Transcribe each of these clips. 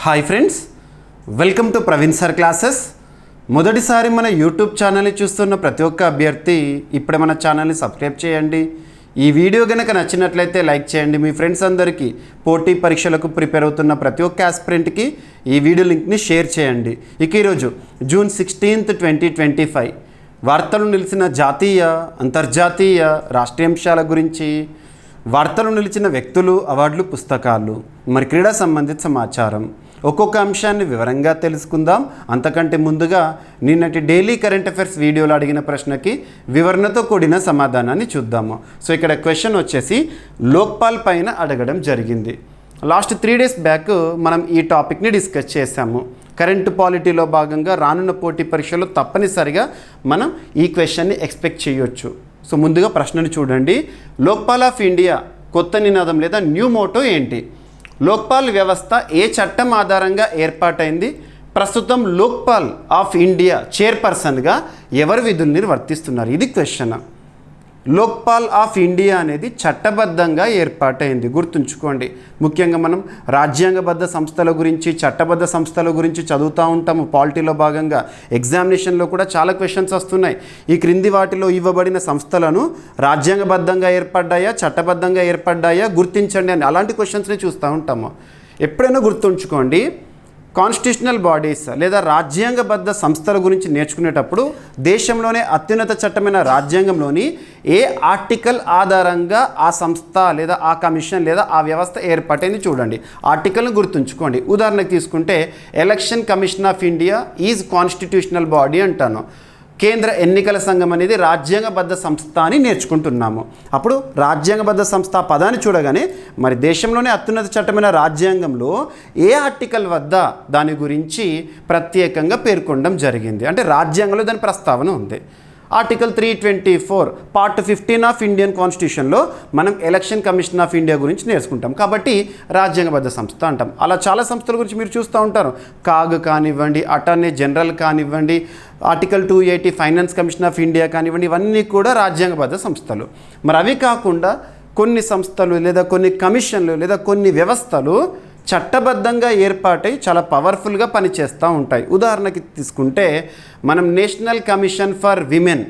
Hi friends, welcome to Praveen sir classes. మొదటిసారి మన YouTube ఛానల్ని చూస్తున్న ప్రతి ఒక్క అభ్యర్థి ఇప్పుడే మన ఛానల్ని సబ్స్క్రైబ్ చేయండి. ఈ వీడియో కనుక నచ్చినట్లయితే లైక్ చేయండి. మీ ఫ్రెండ్స్ అందరికీ పోటీ పరీక్షలకు ప్రిపేర్ అవుతున్న ప్రతి ఒక్క ఆస్పిరెంట్కి ఈ వీడియో లింక్ని షేర్ చేయండి. ఇక ఈరోజు జూన్ 16, 2025 వార్తలు నిలిచిన జాతీయ, అంతర్జాతీయ, రాష్ట్రీయాంశాల గురించి, వార్తలు నిలిచిన వ్యక్తులు, అవార్డులు, పుస్తకాలు, మరి క్రీడా సంబంధిత సమాచారం, ఒక్కొక్క అంశాన్ని వివరంగా తెలుసుకుందాం. అంతకంటే ముందుగా నిన్నటి డైలీ కరెంట్ అఫైర్స్ వీడియోలో అడిగిన ప్రశ్నకి వివరణతో కూడిన సమాధానాన్ని చూద్దాము. సో ఇక్కడ క్వశ్చన్ వచ్చేసి లోక్పాల్ పైన అడగడం జరిగింది. లాస్ట్ 3 days బ్యాక్ మనం ఈ టాపిక్ని డిస్కస్ చేశాము. కరెంటు పాలిటీలో భాగంగా రానున్న పోటీ పరీక్షలో తప్పనిసరిగా మనం ఈ క్వశ్చన్ని ఎక్స్పెక్ట్ చేయొచ్చు. సో ముందుగా ప్రశ్నను చూడండి. లోక్పాల్ ఆఫ్ ఇండియా కొత్త నినాదం లేదా న్యూ మోటో ఏంటి? లోక్పాల్ వ్యవస్థ ఏ చట్టం ఆధారంగా ఏర్పాటైంది? ప్రస్తుతం లోక్పాల్ ఆఫ్ ఇండియా చైర్పర్సన్గా ఎవరు విధులు నిర్వర్తిస్తున్నారు? ఇది క్వశ్చన్. లోక్పాల్ ఆఫ్ ఇండియా అనేది చట్టబద్ధంగా ఏర్పాటైంది, గుర్తుంచుకోండి. ముఖ్యంగా మనం రాజ్యాంగబద్ధ సంస్థల గురించి, చట్టబద్ధ సంస్థల గురించి చదువుతూ ఉంటాము. పాలిటీలో భాగంగా ఎగ్జామినేషన్లో కూడా చాలా క్వశ్చన్స్ వస్తున్నాయి. ఈ క్రింది వాటిలో ఇవ్వబడిన సంస్థలను రాజ్యాంగబద్ధంగా ఏర్పడ్డాయా, చట్టబద్ధంగా ఏర్పడ్డాయా గుర్తించండి అని అలాంటి క్వశ్చన్స్ని చూస్తూ ఉంటాము. ఎప్పుడైనా గుర్తుంచుకోండి, కాన్స్టిట్యూషనల్ బాడీస్ లేదా రాజ్యాంగబద్ధ సంస్థల గురించి నేర్చుకునేటప్పుడు దేశంలోనే అత్యున్నత చట్టమైన రాజ్యాంగంలోని ఏ ఆర్టికల్ ఆధారంగా ఆ సంస్థ లేదా ఆ కమిషన్ లేదా ఆ వ్యవస్థ ఏర్పాటైంది చూడండి. ఆర్టికల్ను గుర్తుంచుకోండి. ఉదాహరణకు తీసుకుంటే election commission of India is constitutional body అంటాను. కేంద్ర ఎన్నికల సంఘం అనేది రాజ్యాంగబద్ధ సంస్థ అని నేర్చుకుంటున్నాము. అప్పుడు రాజ్యాంగబద్ధ సంస్థ పదాన్ని చూడగానే మరి దేశంలోనే అత్యున్నత చట్టమైన రాజ్యాంగంలో ఏ ఆర్టికల్ వద్ద దాని గురించి ప్రత్యేకంగా పేర్కొనడం జరిగింది అంటే రాజ్యాంగంలో దాని ప్రస్తావన ఉంది. ఆర్టికల్ 324 పార్ట్ 15 ఆఫ్ ఇండియన్ కాన్స్టిట్యూషన్లో మనం ఎలక్షన్ కమిషన్ ఆఫ్ ఇండియా గురించి నేర్చుకుంటాం. కాబట్టి రాజ్యాంగబద్ధ సంస్థ అంటాం. అలా చాలా సంస్థల గురించి మీరు చూస్తూ ఉంటారు. కాగ్ కానివ్వండి, అటార్నీ జనరల్ కానివ్వండి, article 280 finance commission of India కానివ్వండి, ఇవన్నీ కూడా రాజ్యాంగబద్ధ సంస్థలు. మరి అవి కాకుండా కొన్ని సంస్థలు లేదా కొన్ని కమిషన్లు లేదా కొన్ని వ్యవస్థలు చట్టబద్ధంగా ఏర్పాటై చాలా పవర్ఫుల్గా పనిచేస్తూ ఉంటాయి. ఉదాహరణకి తీసుకుంటే మనం నేషనల్ కమిషన్ ఫర్ విమెన్,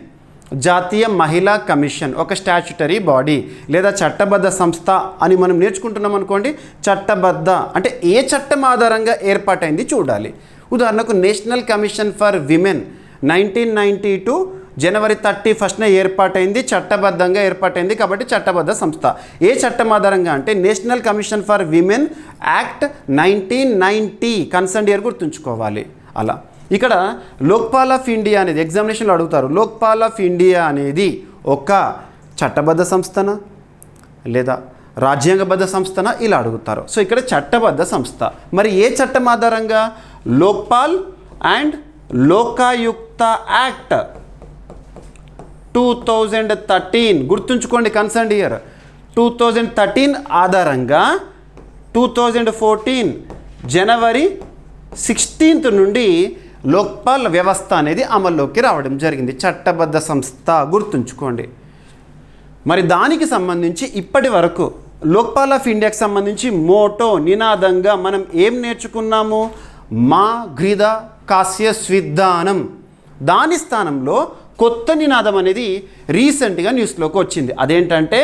జాతీయ మహిళా కమిషన్ ఒక స్టాచ్యుటరీ బాడీ లేదా చట్టబద్ధ సంస్థ అని మనం నేర్చుకుంటున్నాం అనుకోండి. చట్టబద్ధ అంటే ఏ చట్టం ఆధారంగా ఏర్పాటైంది చూడాలి. ఉదాహరణకు నేషనల్ కమిషన్ ఫర్ విమెన్ 1992 జనవరి 31న ఏర్పాటైంది, చట్టబద్ధంగా ఏర్పాటైంది కాబట్టి చట్టబద్ధ సంస్థ. ఏ చట్టం ఆధారంగా అంటే national commission for women act 1990 concern year గుర్తుంచుకోవాలి. అలా ఇక్కడ లోక్పాల్ ఆఫ్ ఇండియా అనేది ఎగ్జామినేషన్లో అడుగుతారు. లోక్పాల్ ఆఫ్ ఇండియా అనేది ఒక చట్టబద్ధ సంస్థనా లేదా రాజ్యాంగబద్ధ సంస్థనా ఇలా అడుగుతారు. సో ఇక్కడ చట్టబద్ధ సంస్థ. మరి ఏ చట్టం ఆధారంగా? లోక్పాల్ అండ్ లోకాయుక్త యాక్ట్ 2013 గుర్తుంచుకోండి. కన్సర్న్ ఇయర్ 2013 ఆధారంగా 2014 జనవరి 16 నుండి లోక్పాల్ వ్యవస్థ అనేది అమల్లోకి రావడం జరిగింది. చట్టబద్ధ సంస్థ గుర్తుంచుకోండి. మరి దానికి సంబంధించి ఇప్పటి వరకు లోక్పాల్ ఆఫ్ ఇండియాకి సంబంధించి మోటో నినాదంగా మనం ఏం నేర్చుకున్నాము? మా ఘ్రిద కాస్య స్విధానం. దాని స్థానంలో కొత్త నినాదం అనేది రీసెంట్గా న్యూస్లోకి వచ్చింది. అదేంటంటే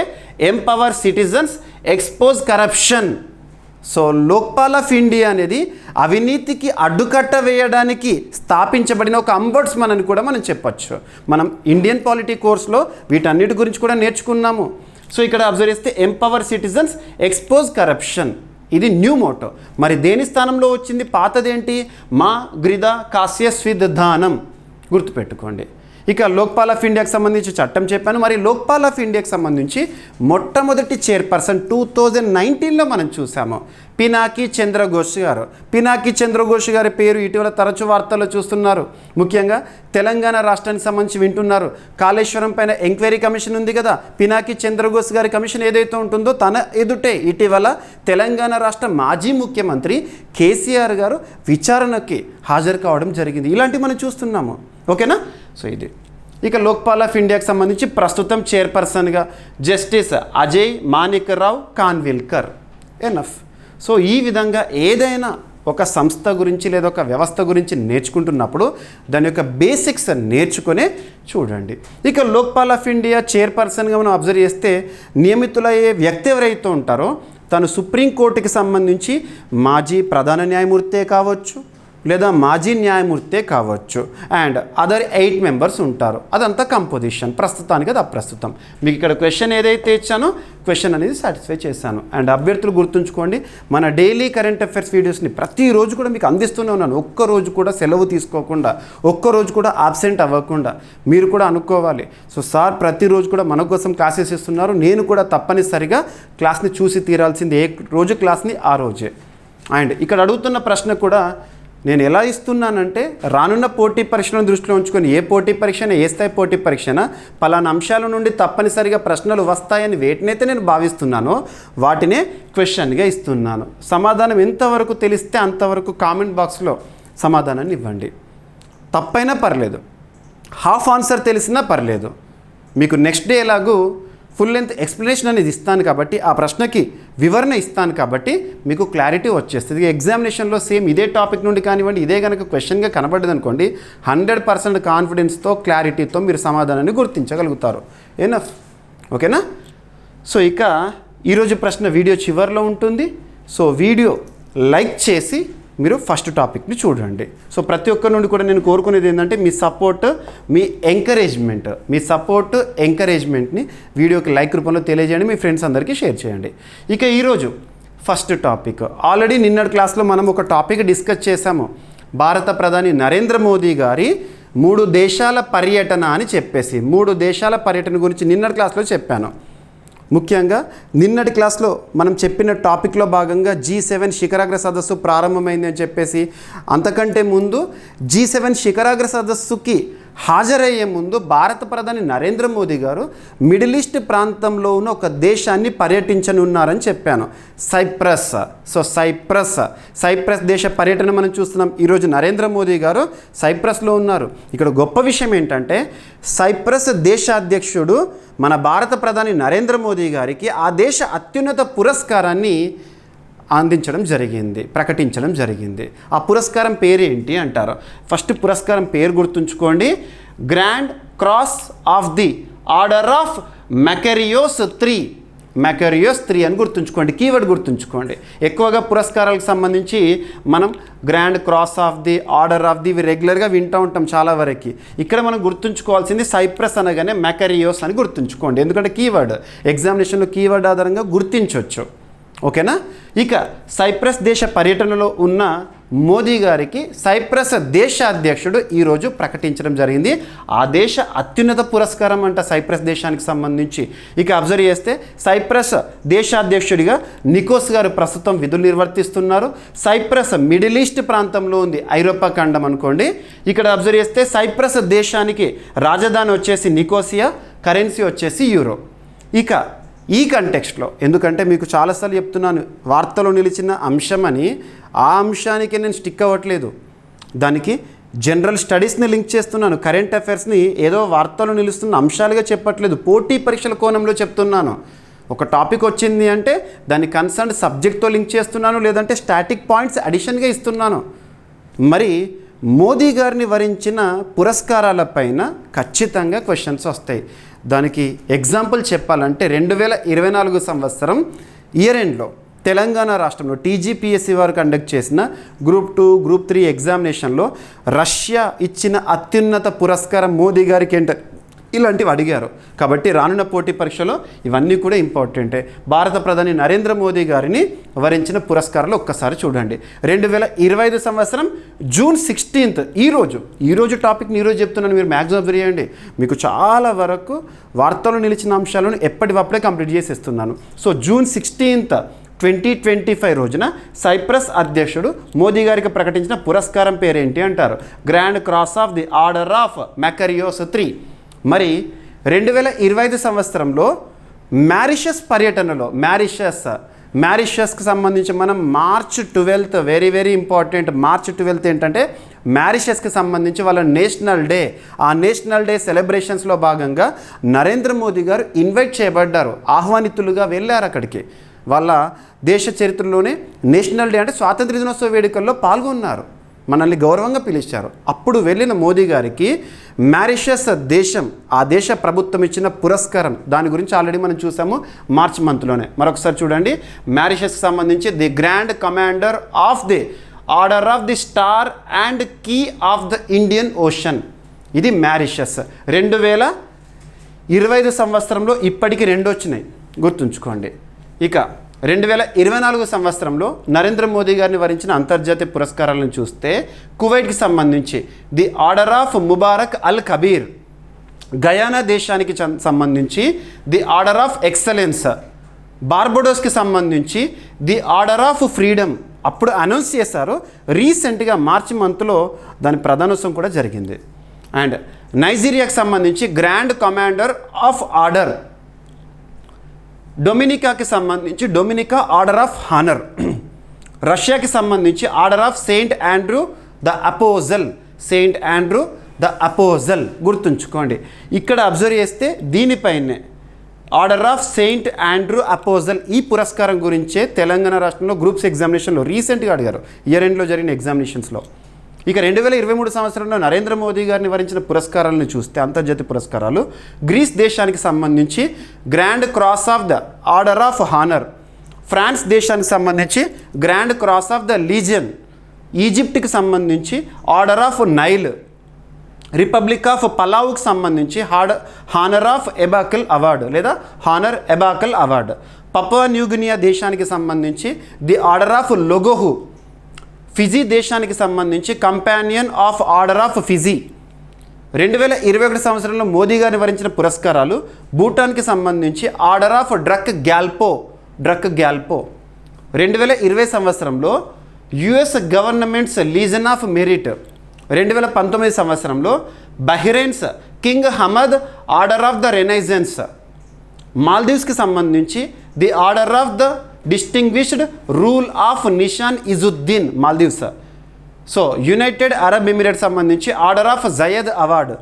empower citizens, expose corruption. So Lokpal of India అనేది అవినీతికి అడ్డుకట్ట వేయడానికి స్థాపించబడిన ఒక అంబడ్స్మన్ అని కూడా మనం చెప్పచ్చు. మనం ఇండియన్ పాలిటీ కోర్స్లో వీటన్నిటి గురించి కూడా నేర్చుకున్నాము. సో ఇక్కడ అబ్జర్వ్ చేస్తే ఎంపవర్ సిటిజన్స్, ఎక్స్పోజ్ కరప్షన్ ఇది న్యూ మోటో. మరి దేని స్థానంలో వచ్చింది? పాతదేంటి? మా ఘ్రిద కాస్య స్విధానం గుర్తుపెట్టుకోండి. ఇక లోక్పాల్ ఆఫ్ ఇండియాకి సంబంధించి చట్టం చెప్పాను. మరి లోక్పాల్ ఆఫ్ ఇండియాకి సంబంధించి మొట్టమొదటి చైర్పర్సన్ 2019లో మనం చూసాము, పినాకి చంద్రఘోష్ గారు. పినాకి చంద్రఘోష్ గారి పేరు ఇటీవల తరచూ వార్తల్లో చూస్తున్నారు. ముఖ్యంగా తెలంగాణ రాష్ట్రానికి సంబంధించి వింటున్నారు. కాళేశ్వరం పైన ఎంక్వైరీ కమిషన్ ఉంది కదా, పినాకి చంద్రఘోష్ గారి కమిషన్ ఏదైతే ఉంటుందో తన ఎదుటే ఇటీవల తెలంగాణ రాష్ట్ర మాజీ ముఖ్యమంత్రి కేసీఆర్ గారు విచారణకి హాజరు కావడం జరిగింది. ఇలాంటివి మనం చూస్తున్నాము. ఓకేనా? సో ఇది ఇక లోక్పాల్ ఆఫ్ ఇండియాకి సంబంధించి ప్రస్తుతం చైర్పర్సన్గా జస్టిస్ అజయ్ మాణిక్ రావు ఖాన్విల్కర్. ఎనఫ్. సో ఈ విధంగా ఏదైనా ఒక సంస్థ గురించి లేదా ఒక వ్యవస్థ గురించి నేర్చుకుంటున్నప్పుడు దాని యొక్క బేసిక్స్ నేర్చుకునే చూడండి. ఇక లోక్పాల్ ఆఫ్ ఇండియా చైర్పర్సన్గా మనం అబ్జర్వ్ చేస్తే నియమితులయ్యే వ్యక్తి ఎవరైతే ఉంటారో తను సుప్రీంకోర్టుకి సంబంధించి మాజీ ప్రధాన న్యాయమూర్తే కావచ్చు లేదా మాజీ న్యాయమూర్తే కావచ్చు అండ్ అదర్ 8 మెంబర్స్ ఉంటారు. అదంతా కంపోజిషన్, ప్రస్తుతానికి అది అప్రస్తుతం. మీకు ఇక్కడ క్వశ్చన్ ఏదైతే ఇచ్చానో క్వశ్చన్ అనేది సాటిస్ఫై చేశాను. అండ్ అభ్యర్థులు గుర్తుంచుకోండి, మన డైలీ కరెంట్ అఫైర్స్ వీడియోస్ని ప్రతిరోజు కూడా మీకు అందిస్తూనే ఉన్నాను. ఒక్కరోజు కూడా సెలవు తీసుకోకుండా, ఒక్కరోజు కూడా ఆబ్సెంట్ అవ్వకుండా మీరు కూడా అనుకోవాలి. సో సార్ ప్రతిరోజు కూడా మన కోసం క్లాసెస్ ఇస్తున్నారు, నేను కూడా తప్పనిసరిగా క్లాస్ని చూసి తీరాల్సింది, ఏ రోజు క్లాస్ని ఆ రోజే. అండ్ ఇక్కడ అడుగుతున్న ప్రశ్న కూడా నేను ఎలా ఇస్తున్నానంటే రానున్న పోటీ పరీక్షలను దృష్టిలో ఉంచుకొని ఏ పోటీ పరీక్షన, ఏ స్థాయి పోటీ పరీక్షన పలానా అంశాల నుండి తప్పనిసరిగా ప్రశ్నలు వస్తాయని వేటినైతే నేను భావిస్తున్నానో వాటినే క్వశ్చన్గా ఇస్తున్నాను. సమాధానం ఎంతవరకు తెలిస్తే అంతవరకు కామెంట్ బాక్స్లో సమాధానాన్ని ఇవ్వండి. తప్పైనా పర్లేదు, హాఫ్ ఆన్సర్ తెలిసినా పర్లేదు. మీకు నెక్స్ట్ డే ఎలాగూ ఫుల్ లెంత్ ఎక్స్ప్లెనేషన్ అనేది ఇస్తాను కాబట్టి, ఆ ప్రశ్నకి వివరణ ఇస్తాను కాబట్టి మీకు క్లారిటీ వచ్చేస్తుంది. ఎగ్జామినేషన్లో సేమ్ ఇదే టాపిక్ నుండి కానివ్వండి, ఇదే కనుక క్వశ్చన్గా కనబడ్డది అనుకోండి, 100% కాన్ఫిడెన్స్తో, క్లారిటీతో మీరు సమాధానాన్ని గుర్తించగలుగుతారు. ఎనఫ్, ఓకేనా? సో ఇక ఈరోజు ప్రశ్న వీడియో చివరిలో ఉంటుంది. సో వీడియో లైక్ చేసి మీరు ఫస్ట్ టాపిక్ని చూడండి. సో ప్రతి ఒక్కరి నుండి కూడా నేను కోరుకునేది ఏంటంటే మీ సపోర్ట్, మీ ఎంకరేజ్మెంట్ని వీడియోకి లైక్ రూపంలో తెలియజేయండి, మీ ఫ్రెండ్స్ అందరికీ షేర్ చేయండి. ఇక ఈరోజు ఫస్ట్ టాపిక్, ఆల్రెడీ నిన్నటి క్లాస్లో మనం ఒక టాపిక్ డిస్కస్ చేశాము. భారత ప్రధాని నరేంద్ర మోదీ గారి 3 దేశాల పర్యటన అని చెప్పేసి 3 దేశాల పర్యటన గురించి నిన్నటి క్లాస్లో చెప్పాను. ముఖ్యంగా నిన్నటి క్లాస్లో మనం చెప్పిన టాపిక్లో భాగంగా G7 శిఖరాగ్ర సదస్సు ప్రారంభమైంది అని చెప్పేసి, అంతకంటే ముందు G7 శిఖరాగ్ర సదస్సుకి హాజరయ్యే ముందు భారత ప్రధాని నరేంద్ర మోదీ గారు మిడిల్ ఈస్ట్ ప్రాంతంలో ఉన్న ఒక దేశాన్ని పర్యటించనున్నారని చెప్పాను, సైప్రస్. సో సైప్రస్ దేశ పర్యటన మనం చూస్తున్నాం. ఈరోజు నరేంద్ర మోదీ గారు సైప్రస్లో ఉన్నారు. ఇక్కడ గొప్ప విషయం ఏంటంటే సైప్రస్ దేశాధ్యక్షుడు మన భారత ప్రధాని నరేంద్ర మోదీ గారికి ఆ దేశ అత్యున్నత పురస్కారాన్ని ప్రకటించడం జరిగింది. ఆ పురస్కారం పేరేంటి అంటారు. ఫస్ట్ పురస్కారం పేరు గుర్తుంచుకోండి, grand cross of the order of Makarios 3 అని గుర్తుంచుకోండి, కీవర్డ్ గుర్తుంచుకోండి. ఎక్కువగా పురస్కారాలకు సంబంధించి మనం grand cross of the, order of the ఇవి రెగ్యులర్గా వింటూ ఉంటాం చాలా వరకు. ఇక్కడ మనం గుర్తుంచుకోవాల్సింది సైప్రస్ అనగానే మెకరియోస్ అని గుర్తుంచుకోండి, ఎందుకంటే కీవర్డ్ ఎగ్జామినేషన్లో కీవర్డ్ ఆధారంగా గుర్తించవచ్చు. ఓకేనా? ఇక సైప్రస్ దేశ పర్యటనలో ఉన్న మోదీ గారికి సైప్రస్ దేశాధ్యక్షుడు ఈరోజు ప్రకటించడం జరిగింది. ఆ దేశ అత్యున్నత పురస్కారం అంట సైప్రస్ దేశానికి సంబంధించి. ఇక అబ్జర్వ్ చేస్తే సైప్రస్ దేశాధ్యక్షుడిగా నికోస్ గారు ప్రస్తుతం విధులు నిర్వర్తిస్తున్నారు. సైప్రస్ మిడిల్ ఈస్ట్ ప్రాంతంలో ఉంది, ఐరోపా ఖండం అనుకోండి. ఇక్కడ అబ్జర్వ్ చేస్తే సైప్రస్ దేశానికి రాజధాని వచ్చేసి నికోసియా, కరెన్సీ వచ్చేసి యూరో. ఇక ఈ కంటెక్స్ట్లో, ఎందుకంటే మీకు చాలాసార్లు చెప్తున్నాను వార్తలో నిలిచిన అంశం అని, ఆ అంశానికి నేను స్టిక్ అవ్వట్లేదు, దానికి జనరల్ స్టడీస్ని లింక్ చేస్తున్నాను. కరెంట్ అఫైర్స్ని ఏదో వార్తలో నిలుస్తున్న అంశాలుగా చెప్పట్లేదు, పోటీ పరీక్షల కోణంలో చెప్తున్నాను. ఒక టాపిక్ వచ్చింది అంటే దాన్ని కన్సర్న్ సబ్జెక్ట్తో లింక్ చేస్తున్నాను, లేదంటే స్టాటిక్ పాయింట్స్ అడిషన్గా ఇస్తున్నాను. మరి మోదీ గారిని వరించిన పురస్కారాలపైన ఖచ్చితంగా క్వశ్చన్స్ వస్తాయి. దానికి ఎగ్జాంపుల్ చెప్పాలంటే 2024 సంవత్సరం ఇయర్ ఎండ్లో తెలంగాణ రాష్ట్రంలో టీజీపీఎస్సీ వారు కండక్ట్ చేసిన గ్రూప్ 2, గ్రూప్ 3 ఎగ్జామినేషన్లో రష్యా ఇచ్చిన అత్యున్నత పురస్కారం మోదీ గారికి ఏంట, ఇలాంటివి అడిగారు. కాబట్టి రానున్న పోటీ పరీక్షలో ఇవన్నీ కూడా ఇంపార్టెంటే. భారత ప్రధాని నరేంద్ర మోదీ గారిని వరించిన పురస్కారాలు ఒక్కసారి చూడండి. 2025 సంవత్సరం జూన్ 16th, ఈరోజు టాపిక్ని ఈరోజు చెప్తున్నాను, మీరు మ్యాక్సిమం అబ్జర్వ్ చేయండి. మీకు చాలా వరకు వార్తలు నిలిచిన అంశాలను ఎప్పటివప్పుడే కంప్లీట్ చేసేస్తున్నాను. సో జూన్ 16th 2025 రోజున సైప్రస్ అధ్యక్షుడు మోదీ గారికి ప్రకటించిన పురస్కారం పేరేంటి అంటారు, grand cross of the order of Makarios 3. మరి 2025 సంవత్సరంలో మారిషస్ పర్యటనలో, మారిషస్కి సంబంధించి మనం March 12th, very important. March 12th ఏంటంటే మారిషస్కి సంబంధించి వాళ్ళ నేషనల్ డే. ఆ నేషనల్ డే సెలబ్రేషన్స్లో భాగంగా నరేంద్ర మోదీ గారు ఇన్వైట్ చేయబడ్డారు, ఆహ్వానితులుగా వెళ్ళారు అక్కడికి. వాళ్ళ దేశ చరిత్రలోనే నేషనల్ డే అంటే స్వాతంత్ర దినోత్సవ వేడుకల్లో పాల్గొన్నారు, మనల్ని గౌరవంగా పిలిచారు. అప్పుడు వెళ్ళిన మోదీ గారికి మారిషస్ దేశం, ఆ దేశ ప్రభుత్వం ఇచ్చిన పురస్కారం, దాని గురించి ఆల్రెడీ మనం చూసాము మార్చ్ మంత్లోనే. మరొకసారి చూడండి, మారిషస్కి సంబంధించి the grand commander of the order of the star and key of the Indian Ocean, ఇది మారిషస్. 2025 సంవత్సరంలో ఇప్పటికి 2 వచ్చినాయి, గుర్తుంచుకోండి. ఇక 2024 సంవత్సరంలో నరేంద్ర మోదీ గారిని వరించిన అంతర్జాతీయ పురస్కారాలను చూస్తే కువైట్కి సంబంధించి the order of Mubarak Al Kabeer, Guyana దేశానికి సంబంధించి ది ఆర్డర్ ఆఫ్ ఎక్సలెన్స్, బార్బడోస్కి సంబంధించి ది ఆర్డర్ ఆఫ్ ఫ్రీడమ్. అప్పుడు అనౌన్స్ చేశారు, రీసెంట్గా మార్చి మంత్లో దాని ప్రధానోత్సవం కూడా జరిగింది. అండ్ నైజీరియాకి సంబంధించి గ్రాండ్ కమాండర్ ఆఫ్ ఆర్డర్, డొమినికాకి సంబంధించి డొమినికా ఆర్డర్ ఆఫ్ హానర్, రష్యాకి సంబంధించి order of Saint Andrew the apostle, Saint Andrew the apostle, గుర్తుంచుకోండి. ఇక్కడ అబ్జర్వ్ చేస్తే దీనిపైనే order of Saint Andrew apostle, ఈ పురస్కారం గురించే తెలంగాణ రాష్ట్రంలో గ్రూప్స్ ఎగ్జామినేషన్లో రీసెంట్గా అడిగారు, ఇయర్ ఎండ్లో జరిగిన ఎగ్జామినేషన్స్లో. ఇక 2023 సంవత్సరంలో నరేంద్ర మోదీ గారిని వరించిన పురస్కారాలను చూస్తే అంతర్జాతీయ పురస్కారాలు, గ్రీస్ దేశానికి సంబంధించి grand cross of the order of honour, France దేశానికి సంబంధించి grand cross of the legion, ఈజిప్ట్కి సంబంధించి order of Nile, republic of పలావుకి సంబంధించి హానర్ ఆఫ్ ఎబాకల్ అవార్డు లేదా honour Ebakl award, Papua New Guinea దేశానికి సంబంధించి the order of Logohu, Fiji దేశానికి సంబంధించి companion of order of Fiji. 2021 సంవత్సరంలో మోదీ గారిని వరించిన పురస్కారాలు, భూటాన్కి సంబంధించి ఆర్డర్ ఆఫ్ డ్రక్ గ్యాల్పో. 2020 సంవత్సరంలో US government's legion of merit. 2019 సంవత్సరంలో Bahrain's king Hamad order of the renaissance. మాల్దీవ్స్కి సంబంధించి the order of the distinguished rule of Nishan Izzuddin, Maldives. So United Arab Emirates సంబంధించి ఆర్డర్ ఆఫ్ జయద్ అవార్డు.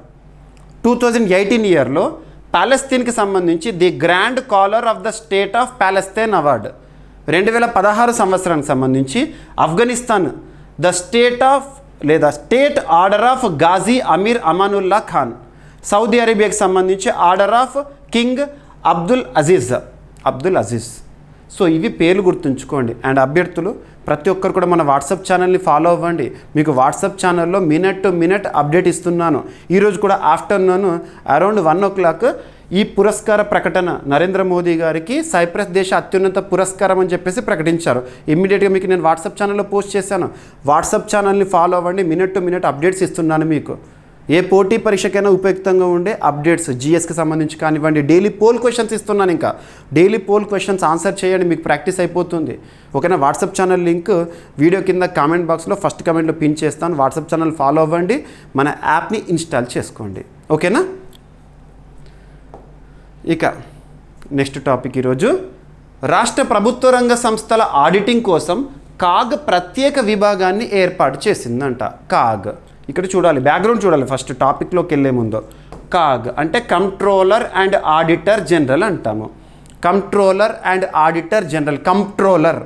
2018 ఇయర్లో ప్యాలెస్తీన్కి సంబంధించి the grand collar of the state of Palestine award. 2016 సంవత్సరానికి సంబంధించి Afghanistan the state order of Ghazi Amir Amanullah Khan. Saudi అరేబియాకి సంబంధించి order of king Abdul Aziz. So ఇవి పేర్లు గుర్తుంచుకోండి. అండ్ అభ్యర్థులు ప్రతి ఒక్కరు కూడా మన వాట్సాప్ ఛానల్ని ఫాలో అవ్వండి. మీకు వాట్సాప్ ఛానల్లో మినిట్ టు మినిట్ అప్డేట్ ఇస్తున్నాను. ఈరోజు కూడా ఆఫ్టర్నూన్ అరౌండ్ 1 o'clock ఈ పురస్కార ప్రకటన నరేంద్ర మోదీ గారికి సైప్రస్ దేశ అత్యున్నత పురస్కారం అని చెప్పేసి ప్రకటించారు. ఇమ్మీడియట్గా మీకు నేను వాట్సాప్ ఛానల్లో పోస్ట్ చేశాను. వాట్సాప్ ఛానల్ని ఫాలో అవ్వండి. మినిట్ టు మినిట్ అప్డేట్స్ ఇస్తున్నాను మీకు. ఏ పోటీ పరీక్షకైనా ఉపయుక్తంగా ఉండే అప్డేట్స్, జిఎస్కి సంబంధించి కానివ్వండి, డైలీ పోల్ క్వశ్చన్స్ ఇస్తున్నాను. ఇంకా డైలీ పోల్ క్వశ్చన్స్ ఆన్సర్ చేయండి, మీకు ప్రాక్టీస్ అయిపోతుంది. ఓకేనా? వాట్సాప్ ఛానల్ లింక్ వీడియో కింద కామెంట్ బాక్స్లో ఫస్ట్ కామెంట్లో పిన్ చేస్తాను. వాట్సాప్ ఛానల్ ఫాలో అవ్వండి, మన యాప్ని ఇన్స్టాల్ చేసుకోండి. ఓకేనా? ఇక నెక్స్ట్ టాపిక్ ఈరోజు రాష్ట్ర ప్రభుత్వ రంగ సంస్థల ఆడిటింగ్ కోసం కాగ్ ప్రత్యేక విభాగాన్ని ఏర్పాటు చేసిందంట. కాగ్ ఇక్కడ చూడాలి, బ్యాక్గ్రౌండ్ చూడాలి ఫస్ట్ టాపిక్లోకి వెళ్ళే ముందు. కాగ్ అంటే కంట్రోలర్ అండ్ ఆడిటర్ జనరల్ అంటాము. Controller and auditor general, controller.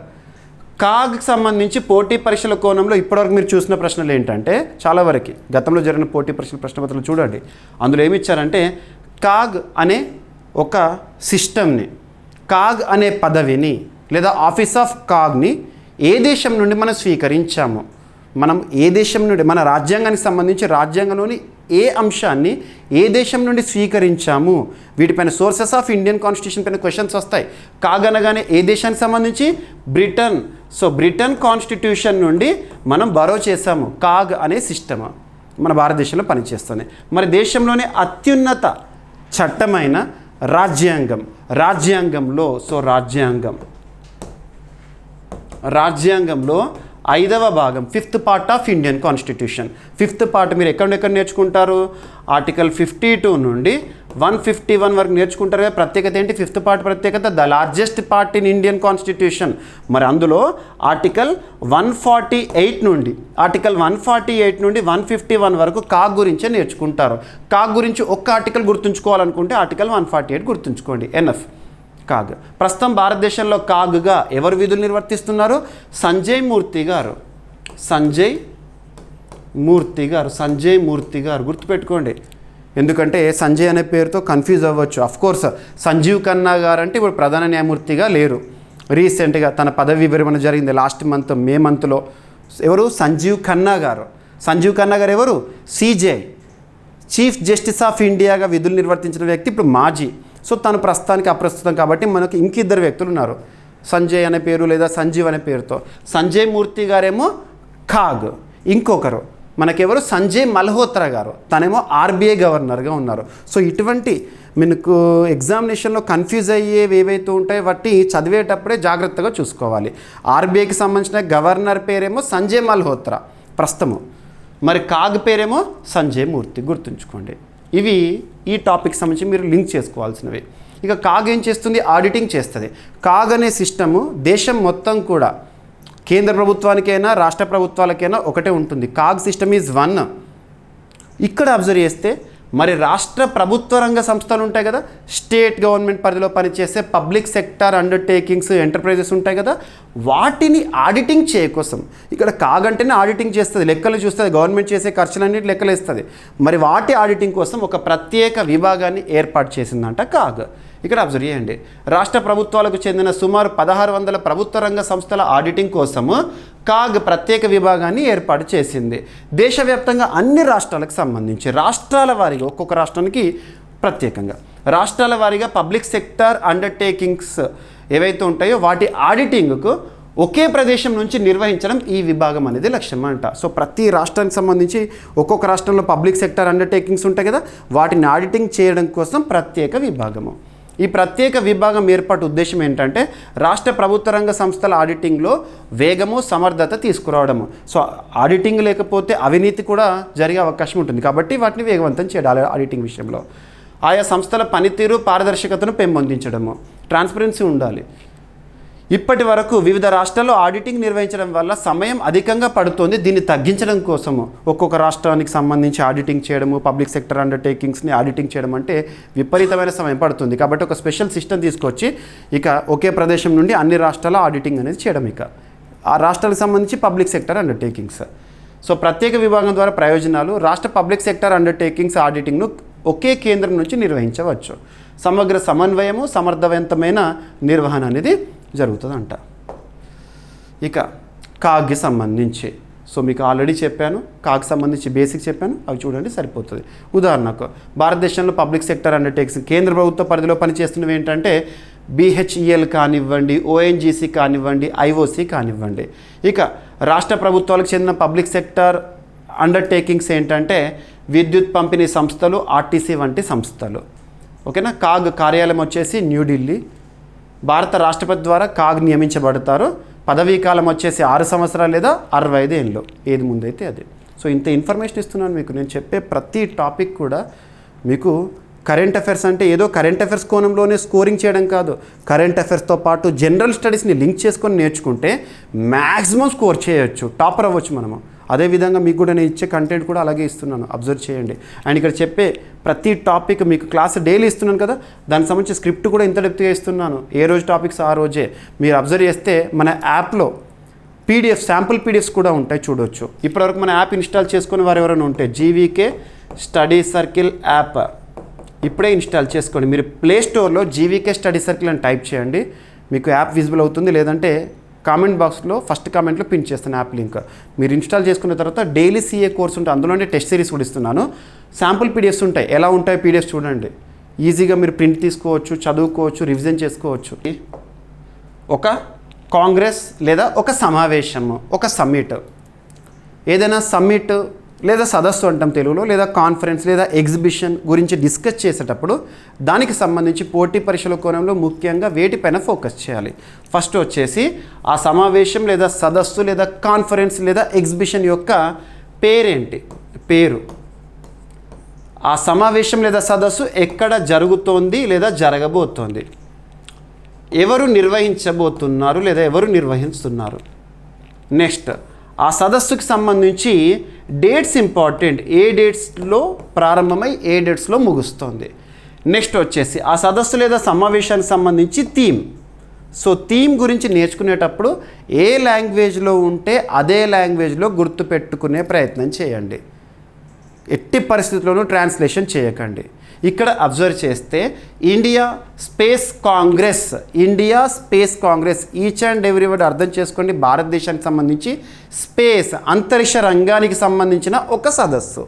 కాగ్కి సంబంధించి పోటీ పరీక్షల కోణంలో ఇప్పటివరకు మీరు చూసిన ప్రశ్నలు ఏంటంటే, చాలా వరకు గతంలో జరిగిన పోటీ పరీక్షల ప్రశ్నపత్రాలు చూడండి. అందులో ఏమి ఇచ్చారంటే, కాగ్ అనే ఒక సిస్టమ్ని, కాగ్ అనే పదవిని లేదా ఆఫీస్ ఆఫ్ కాగ్ని ఏ దేశం నుండి మనం స్వీకరించాము, మనం ఏ దేశం నుండి, మన రాజ్యాంగానికి సంబంధించి రాజ్యాంగంలోని ఏ అంశాన్ని ఏ దేశం నుండి స్వీకరించాము, వీటిపైన సోర్సెస్ ఆఫ్ ఇండియన్ కాన్స్టిట్యూషన్ పైన క్వశ్చన్స్ వస్తాయి. కాగ్ అనగానే ఏ దేశానికి సంబంధించి? బ్రిటన్. సో బ్రిటన్ కాన్స్టిట్యూషన్ నుండి మనం బరో చేసాము కాగ్ అనే సిస్టమ్ మన భారతదేశంలో పనిచేస్తుంది. మరి దేశంలోనే అత్యున్నత చట్టమైన రాజ్యాంగంలో రాజ్యాంగంలో 5వ భాగం, 5th part of Indian constitution. 5th part మీరు ఎక్కడ నేర్చుకుంటారు? ఆర్టికల్ 52 నుండి 151 వరకు నేర్చుకుంటారు కదా. ప్రత్యేకత ఏంటి? 5th పార్ట్ ప్రత్యేకత the largest part in Indian constitution. మరి అందులో ఆర్టికల్ 148 నుండి 151 వరకు కాగ్ గురించే నేర్చుకుంటారు. కాగ్ గురించి ఒక్క ఆర్టికల్ గుర్తుంచుకోవాలనుకుంటే ఆర్టికల్ 148 గుర్తుంచుకోండి, ఎన్ఎఫ్. కాగ్. ప్రస్తుతం భారతదేశంలో కాగ్గా ఎవరు విధులు నిర్వర్తిస్తున్నారు? సంజయ్ మూర్తి గారు. సంజయ్ మూర్తి గారు గుర్తుపెట్టుకోండి. ఎందుకంటే సంజయ్ అనే పేరుతో కన్ఫ్యూజ్ అవ్వచ్చు. అఫ్కోర్స్ సంజీవ్ ఖన్నా గారు అంటే ఇప్పుడు ప్రధాన న్యాయమూర్తిగా లేరు. రీసెంట్గా తన పదవి విరమణ జరిగింది లాస్ట్ మంత్ మే మంత్లో. ఎవరు? సంజీవ్ ఖన్నా గారు. సంజీవ్ ఖన్నా గారు ఎవరు? సిజే, చీఫ్ జస్టిస్ ఆఫ్ ఇండియాగా విధులు నిర్వర్తించిన వ్యక్తి, ఇప్పుడు మాజీ. సో తను ప్రస్తుతానికి అప్రస్తుతం కాబట్టి మనకు ఇంకిద్దరు వ్యక్తులు ఉన్నారు, సంజయ్ అనే పేరు లేదా సంజీవ్ అనే పేరుతో. సంజయ్ మూర్తి గారేమో కాగ్. ఇంకొకరు మనకెవరు? సంజయ్ మల్హోత్రా గారు, తనేమో ఆర్బీఐ గవర్నర్గా ఉన్నారు. సో ఇటువంటి మనకు ఎగ్జామినేషన్లో కన్ఫ్యూజ్ అయ్యేవి ఏవైతే ఉంటాయో వాటి చదివేటప్పుడే జాగ్రత్తగా చూసుకోవాలి. ఆర్బీఐకి సంబంధించిన గవర్నర్ పేరేమో సంజయ్ మల్హోత్రా ప్రస్తుతము, మరి కాగ్ పేరేమో సంజయ్ మూర్తి, గుర్తుంచుకోండి. ఇవి ఈ టాపిక్ సంబంధించి మీరు లింక్ చేసుకోవాల్సినవి. ఇక కాగ్ ఏం చేస్తుంది? ఆడిటింగ్ చేస్తుంది. కాగ్ అనే సిస్టము దేశం మొత్తం కూడా కేంద్ర ప్రభుత్వానికైనా రాష్ట్ర ప్రభుత్వాలకైనా ఒకటే ఉంటుంది. CAG system is one. ఇక్కడ అబ్జర్వ్ చేస్తే మరి రాష్ట్ర ప్రభుత్వ రంగ సంస్థలు ఉంటాయి కదా, స్టేట్ గవర్నమెంట్ పరిధిలో పనిచేసే పబ్లిక్ సెక్టార్ అండర్టేకింగ్స్ ఎంటర్ప్రైజెస్ ఉంటాయి కదా, వాటిని ఆడిటింగ్ చేయకోసం ఇక్కడ కాగ్ అంటేనే ఆడిటింగ్ చేస్తుంది, లెక్కలు చూస్తుంది, గవర్నమెంట్ చేసే ఖర్చులన్నిటి లెక్కలు ఇస్తుంది. మరి వాటి ఆడిటింగ్ కోసం ఒక ప్రత్యేక విభాగాన్ని ఏర్పాటు చేసిందంట కాగ్. ఇక్కడ అబ్జర్వ్ చేయండి. రాష్ట్ర ప్రభుత్వాలకు చెందిన సుమారు 1600 ప్రభుత్వ రంగ సంస్థల ఆడిటింగ్ కోసము కాగ్ ప్రత్యేక విభాగాన్ని ఏర్పాటు చేసింది. దేశవ్యాప్తంగా అన్ని రాష్ట్రాలకు సంబంధించి రాష్ట్రాల వారీగా ఒక్కొక్క రాష్ట్రానికి ప్రత్యేకంగా రాష్ట్రాల వారీగా పబ్లిక్ సెక్టార్ అండర్టేకింగ్స్ ఏవైతే ఉంటాయో వాటి ఆడిటింగ్కు ఒకే ప్రదేశం నుంచి నిర్వహించడం ఈ విభాగం అనేది లక్ష్యం అంట. సో ప్రతి రాష్ట్రానికి సంబంధించి ఒక్కొక్క రాష్ట్రంలో పబ్లిక్ సెక్టార్ అండర్టేకింగ్స్ ఉంటాయి కదా, వాటిని ఆడిటింగ్ చేయడం కోసం ప్రత్యేక విభాగము. ఈ ప్రత్యేక విభాగం ఏర్పాటు ఉద్దేశం ఏంటంటే రాష్ట్ర ప్రభుత్వ రంగ సంస్థల ఆడిటింగ్లో వేగము సమర్థత తీసుకురావడము. సో ఆడిటింగ్ లేకపోతే అవినీతి కూడా జరిగే అవకాశం ఉంటుంది కాబట్టి వాటిని వేగవంతం చేయాలి. ఆడిటింగ్ విషయంలో ఆయా సంస్థల పనితీరు పారదర్శకతను పెంపొందించడము, ట్రాన్స్పరెన్సీ ఉండాలి. ఇప్పటి వరకు వివిధ రాష్ట్రాల్లో ఆడిటింగ్ నిర్వహించడం వల్ల సమయం అధికంగా పడుతుంది. దీన్ని తగ్గించడం కోసము ఒక్కొక్క రాష్ట్రానికి సంబంధించి ఆడిటింగ్ చేయడము, పబ్లిక్ సెక్టర్ అండర్టేకింగ్స్ని ఆడిటింగ్ చేయడం అంటే విపరీతమైన సమయం పడుతుంది. కాబట్టి ఒక స్పెషల్ సిస్టమ్ తీసుకొచ్చి ఇక ఒకే ప్రదేశం నుండి అన్ని రాష్ట్రాల ఆడిటింగ్ అనేది చేయడం, ఇక ఆ రాష్ట్రాలకు సంబంధించి పబ్లిక్ సెక్టర్ అండర్టేకింగ్స్. సో ప్రత్యేక విభాగం ద్వారా ప్రయోజనాలు: రాష్ట్ర పబ్లిక్ సెక్టర్ అండర్టేకింగ్స్ ఆడిటింగ్ను ఒకే కేంద్రం నుంచి నిర్వహించవచ్చు. సమగ్ర సమన్వయము, సమర్థవంతమైన నిర్వహణ అనేది జరుగుతుందంట. ఇక కాగ్కి సంబంధించి సో మీకు ఆల్రెడీ చెప్పాను, కాగ్కి సంబంధించి బేసిక్ చెప్పాను, అవి చూడండి సరిపోతుంది. ఉదాహరణకు భారతదేశంలో పబ్లిక్ సెక్టర్ అండర్టేక్స్ కేంద్ర ప్రభుత్వ పరిధిలో పనిచేస్తున్నవి ఏంటంటే BHEL కానివ్వండి, ONGC కానివ్వండి, IOC కానివ్వండి. ఇక రాష్ట్ర ప్రభుత్వాలకు చెందిన పబ్లిక్ సెక్టర్ అండర్టేకింగ్స్ ఏంటంటే విద్యుత్ పంపిణీ సంస్థలు, RTC వంటి సంస్థలు. ఓకేనా. కాగ్ కార్యాలయం వచ్చేసి న్యూఢిల్లీ. భారత రాష్ట్రపతి ద్వారా కాగ్ నియమించబడతారు. పదవీ కాలం వచ్చేసి 6 సంవత్సరాలు లేదా 65 ఏళ్ళు, ఏది ముందైతే అది. సో ఇంత ఇన్ఫర్మేషన్ ఇస్తున్నాను మీకు. నేను చెప్పే ప్రతి టాపిక్ కూడా మీకు కరెంట్ అఫైర్స్ అంటే ఏదో కరెంట్ అఫైర్స్ కోణంలోనే స్కోరింగ్ చేయడం కాదు. కరెంట్ అఫైర్స్తో పాటు జనరల్ స్టడీస్ని లింక్ చేసుకొని నేర్చుకుంటే మ్యాక్సిమం స్కోర్ చేయొచ్చు, టాపర్ అవ్వచ్చు మనము. అదేవిధంగా మీకు కూడా నేను ఇచ్చే కంటెంట్ కూడా అలాగే ఇస్తున్నాను, అబ్జర్వ్ చేయండి. అండ్ ఇక్కడ చెప్పే ప్రతి టాపిక్ మీకు క్లాస్ డైలీ ఇస్తున్నాను కదా, దానికి సంబంధించి స్క్రిప్ట్ కూడా ఇంత డెప్త్గా ఇస్తున్నాను. ఏ రోజు టాపిక్స్ ఆ రోజే మీరు అబ్జర్వ్ చేస్తే మన యాప్లో శాంపుల్ పీడిఎఫ్స్ కూడా ఉంటాయి, చూడవచ్చు. ఇప్పటివరకు మన యాప్ ఇన్స్టాల్ చేసుకుని వారు ఎవరైనా ఉంటే GVK స్టడీ సర్కిల్ యాప్ ఇప్పుడే ఇన్స్టాల్ చేసుకోండి. మీరు ప్లే స్టోర్లో GVK స్టడీ సర్కిల్ అని టైప్ చేయండి, మీకు యాప్ విజిబుల్ అవుతుంది. లేదంటే కామెంట్ బాక్స్లో ఫస్ట్ కామెంట్లో పిన్ చేస్తాను యాప్ లింక్. మీరు ఇన్స్టాల్ చేసుకున్న తర్వాత డైలీ CA కోర్స్ ఉంటుంది, అందులోనే టెస్ట్ సిరీస్ కూడా ఇస్తున్నాను. శాంపుల్ పీడిఎఫ్స్ ఉంటాయి, ఎలా ఉంటాయి పీడిఎఫ్స్ చూడండి. ఈజీగా మీరు ప్రింట్ తీసుకోవచ్చు, చదువుకోవచ్చు, రివిజన్ చేసుకోవచ్చు. ఒక కాంగ్రెస్ లేదా ఒక సమావేశము, ఒక సమ్మిట్, ఏదైనా సమ్మిట్ లేదా సదస్సు అంటాం తెలుగులో, లేదా కాన్ఫరెన్స్ లేదా ఎగ్జిబిషన్ గురించి డిస్కస్ చేసేటప్పుడు దానికి సంబంధించి పోటీ పరీక్షల కోణంలో ముఖ్యంగా వేటిపైన ఫోకస్ చేయాలి. ఫస్ట్ వచ్చేసి ఆ సమావేశం లేదా సదస్సు లేదా కాన్ఫరెన్స్ లేదా ఎగ్జిబిషన్ యొక్క పేరేంటి, పేరు. ఆ సమావేశం లేదా సదస్సు ఎక్కడ జరుగుతోంది లేదా జరగబోతోంది, ఎవరు నిర్వహించబోతున్నారు లేదా ఎవరు నిర్వహిస్తున్నారు. నెక్స్ట్ ఆ సదస్సుకి సంబంధించి డేట్స్ ఇంపార్టెంట్, ఏ డేట్స్లో ప్రారంభమై ఏ డేట్స్లో ముగుస్తుంది. నెక్స్ట్ వచ్చేసి ఆ సదస్సు లేదా సమావేశానికి సంబంధించి థీమ్. సో థీమ్ గురించి నేర్చుకునేటప్పుడు ఏ లాంగ్వేజ్లో ఉంటే అదే లాంగ్వేజ్లో గుర్తుపెట్టుకునే ప్రయత్నం చేయండి. ఎట్టి పరిస్థితుల్లోనూ ట్రాన్స్లేషన్ చేయకండి. ఇక్కడ అబ్జర్వ్ చేస్తే India space Congress each and every word అర్థం చేసుకోండి. భారతదేశానికి సంబంధించి స్పేస్ అంతరిక్ష రంగానికి సంబంధించిన ఒక సదస్సు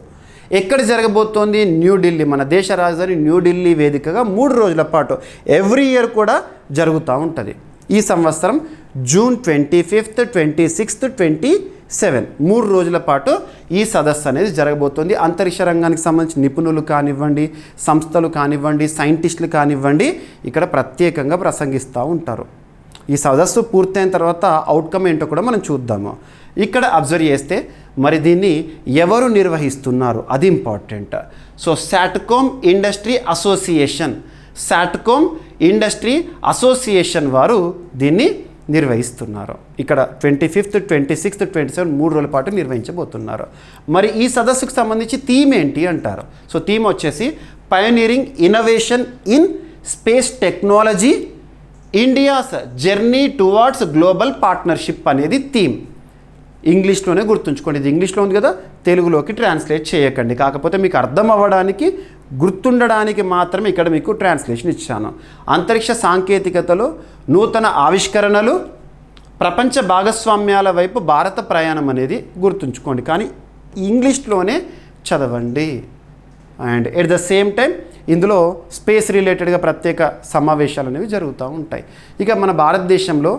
ఎక్కడ జరగబోతోంది? న్యూఢిల్లీ, మన దేశ రాజధాని న్యూఢిల్లీ వేదికగా 3 రోజుల పాటు ఎవ్రీ ఇయర్ కూడా జరుగుతూ ఉంటుంది. ఈ సంవత్సరం జూన్ 25th, 26th, 27 3 రోజుల పాటు ఈ సదస్సు అనేది జరగబోతోంది. అంతరిక్ష రంగానికి సంబంధించి నిపుణులు కానివ్వండి, సంస్థలు కానివ్వండి, సైంటిస్టులు కానివ్వండి ఇక్కడ ప్రత్యేకంగా ప్రసంగిస్తూ ఉంటారు. ఈ సదస్సు పూర్తయిన తర్వాత అవుట్కమ్ ఏంటో కూడా మనం చూద్దాము. ఇక్కడ అబ్జర్వ్ చేస్తే మరి దీన్ని ఎవరు నిర్వహిస్తున్నారు అది ఇంపార్టెంట్. సో సాట్కోమ్ ఇండస్ట్రీ అసోసియేషన్ వారు దీన్ని నిర్వహిస్తున్నారు. ఇక్కడ 25th, 26th, 27 3 రోజుల పాటు నిర్వహించబోతున్నారు. మరి ఈ సదస్సుకు సంబంధించి థీమ్ ఏంటి అంటారు. సో థీమ్ వచ్చేసి pioneering innovation in space technology, India's journey towards global partnership అనేది థీమ్. ఇంగ్లీష్లోనే గుర్తుంచుకోండి. ఇది ఇంగ్లీష్లో ఉంది కదా, తెలుగులోకి ట్రాన్స్లేట్ చేయకండి. కాకపోతే మీకు అర్థం అవ్వడానికి, గుర్తుండడానికి మాత్రమే ఇక్కడ మీకు ట్రాన్స్లేషన్ ఇచ్చాను. అంతరిక్ష సాంకేతికతలో నూతన ఆవిష్కరణలు, ప్రపంచ భాగస్వామ్యాల వైపు భారత ప్రయాణం అనేది గుర్తుంచుకోండి, కానీ ఇంగ్లీష్లోనే చదవండి. And at the same time ఇందులో స్పేస్ రిలేటెడ్గా ప్రత్యేక సమావేశాలు అనేవి జరుగుతూ ఉంటాయి. ఇక మన భారతదేశంలో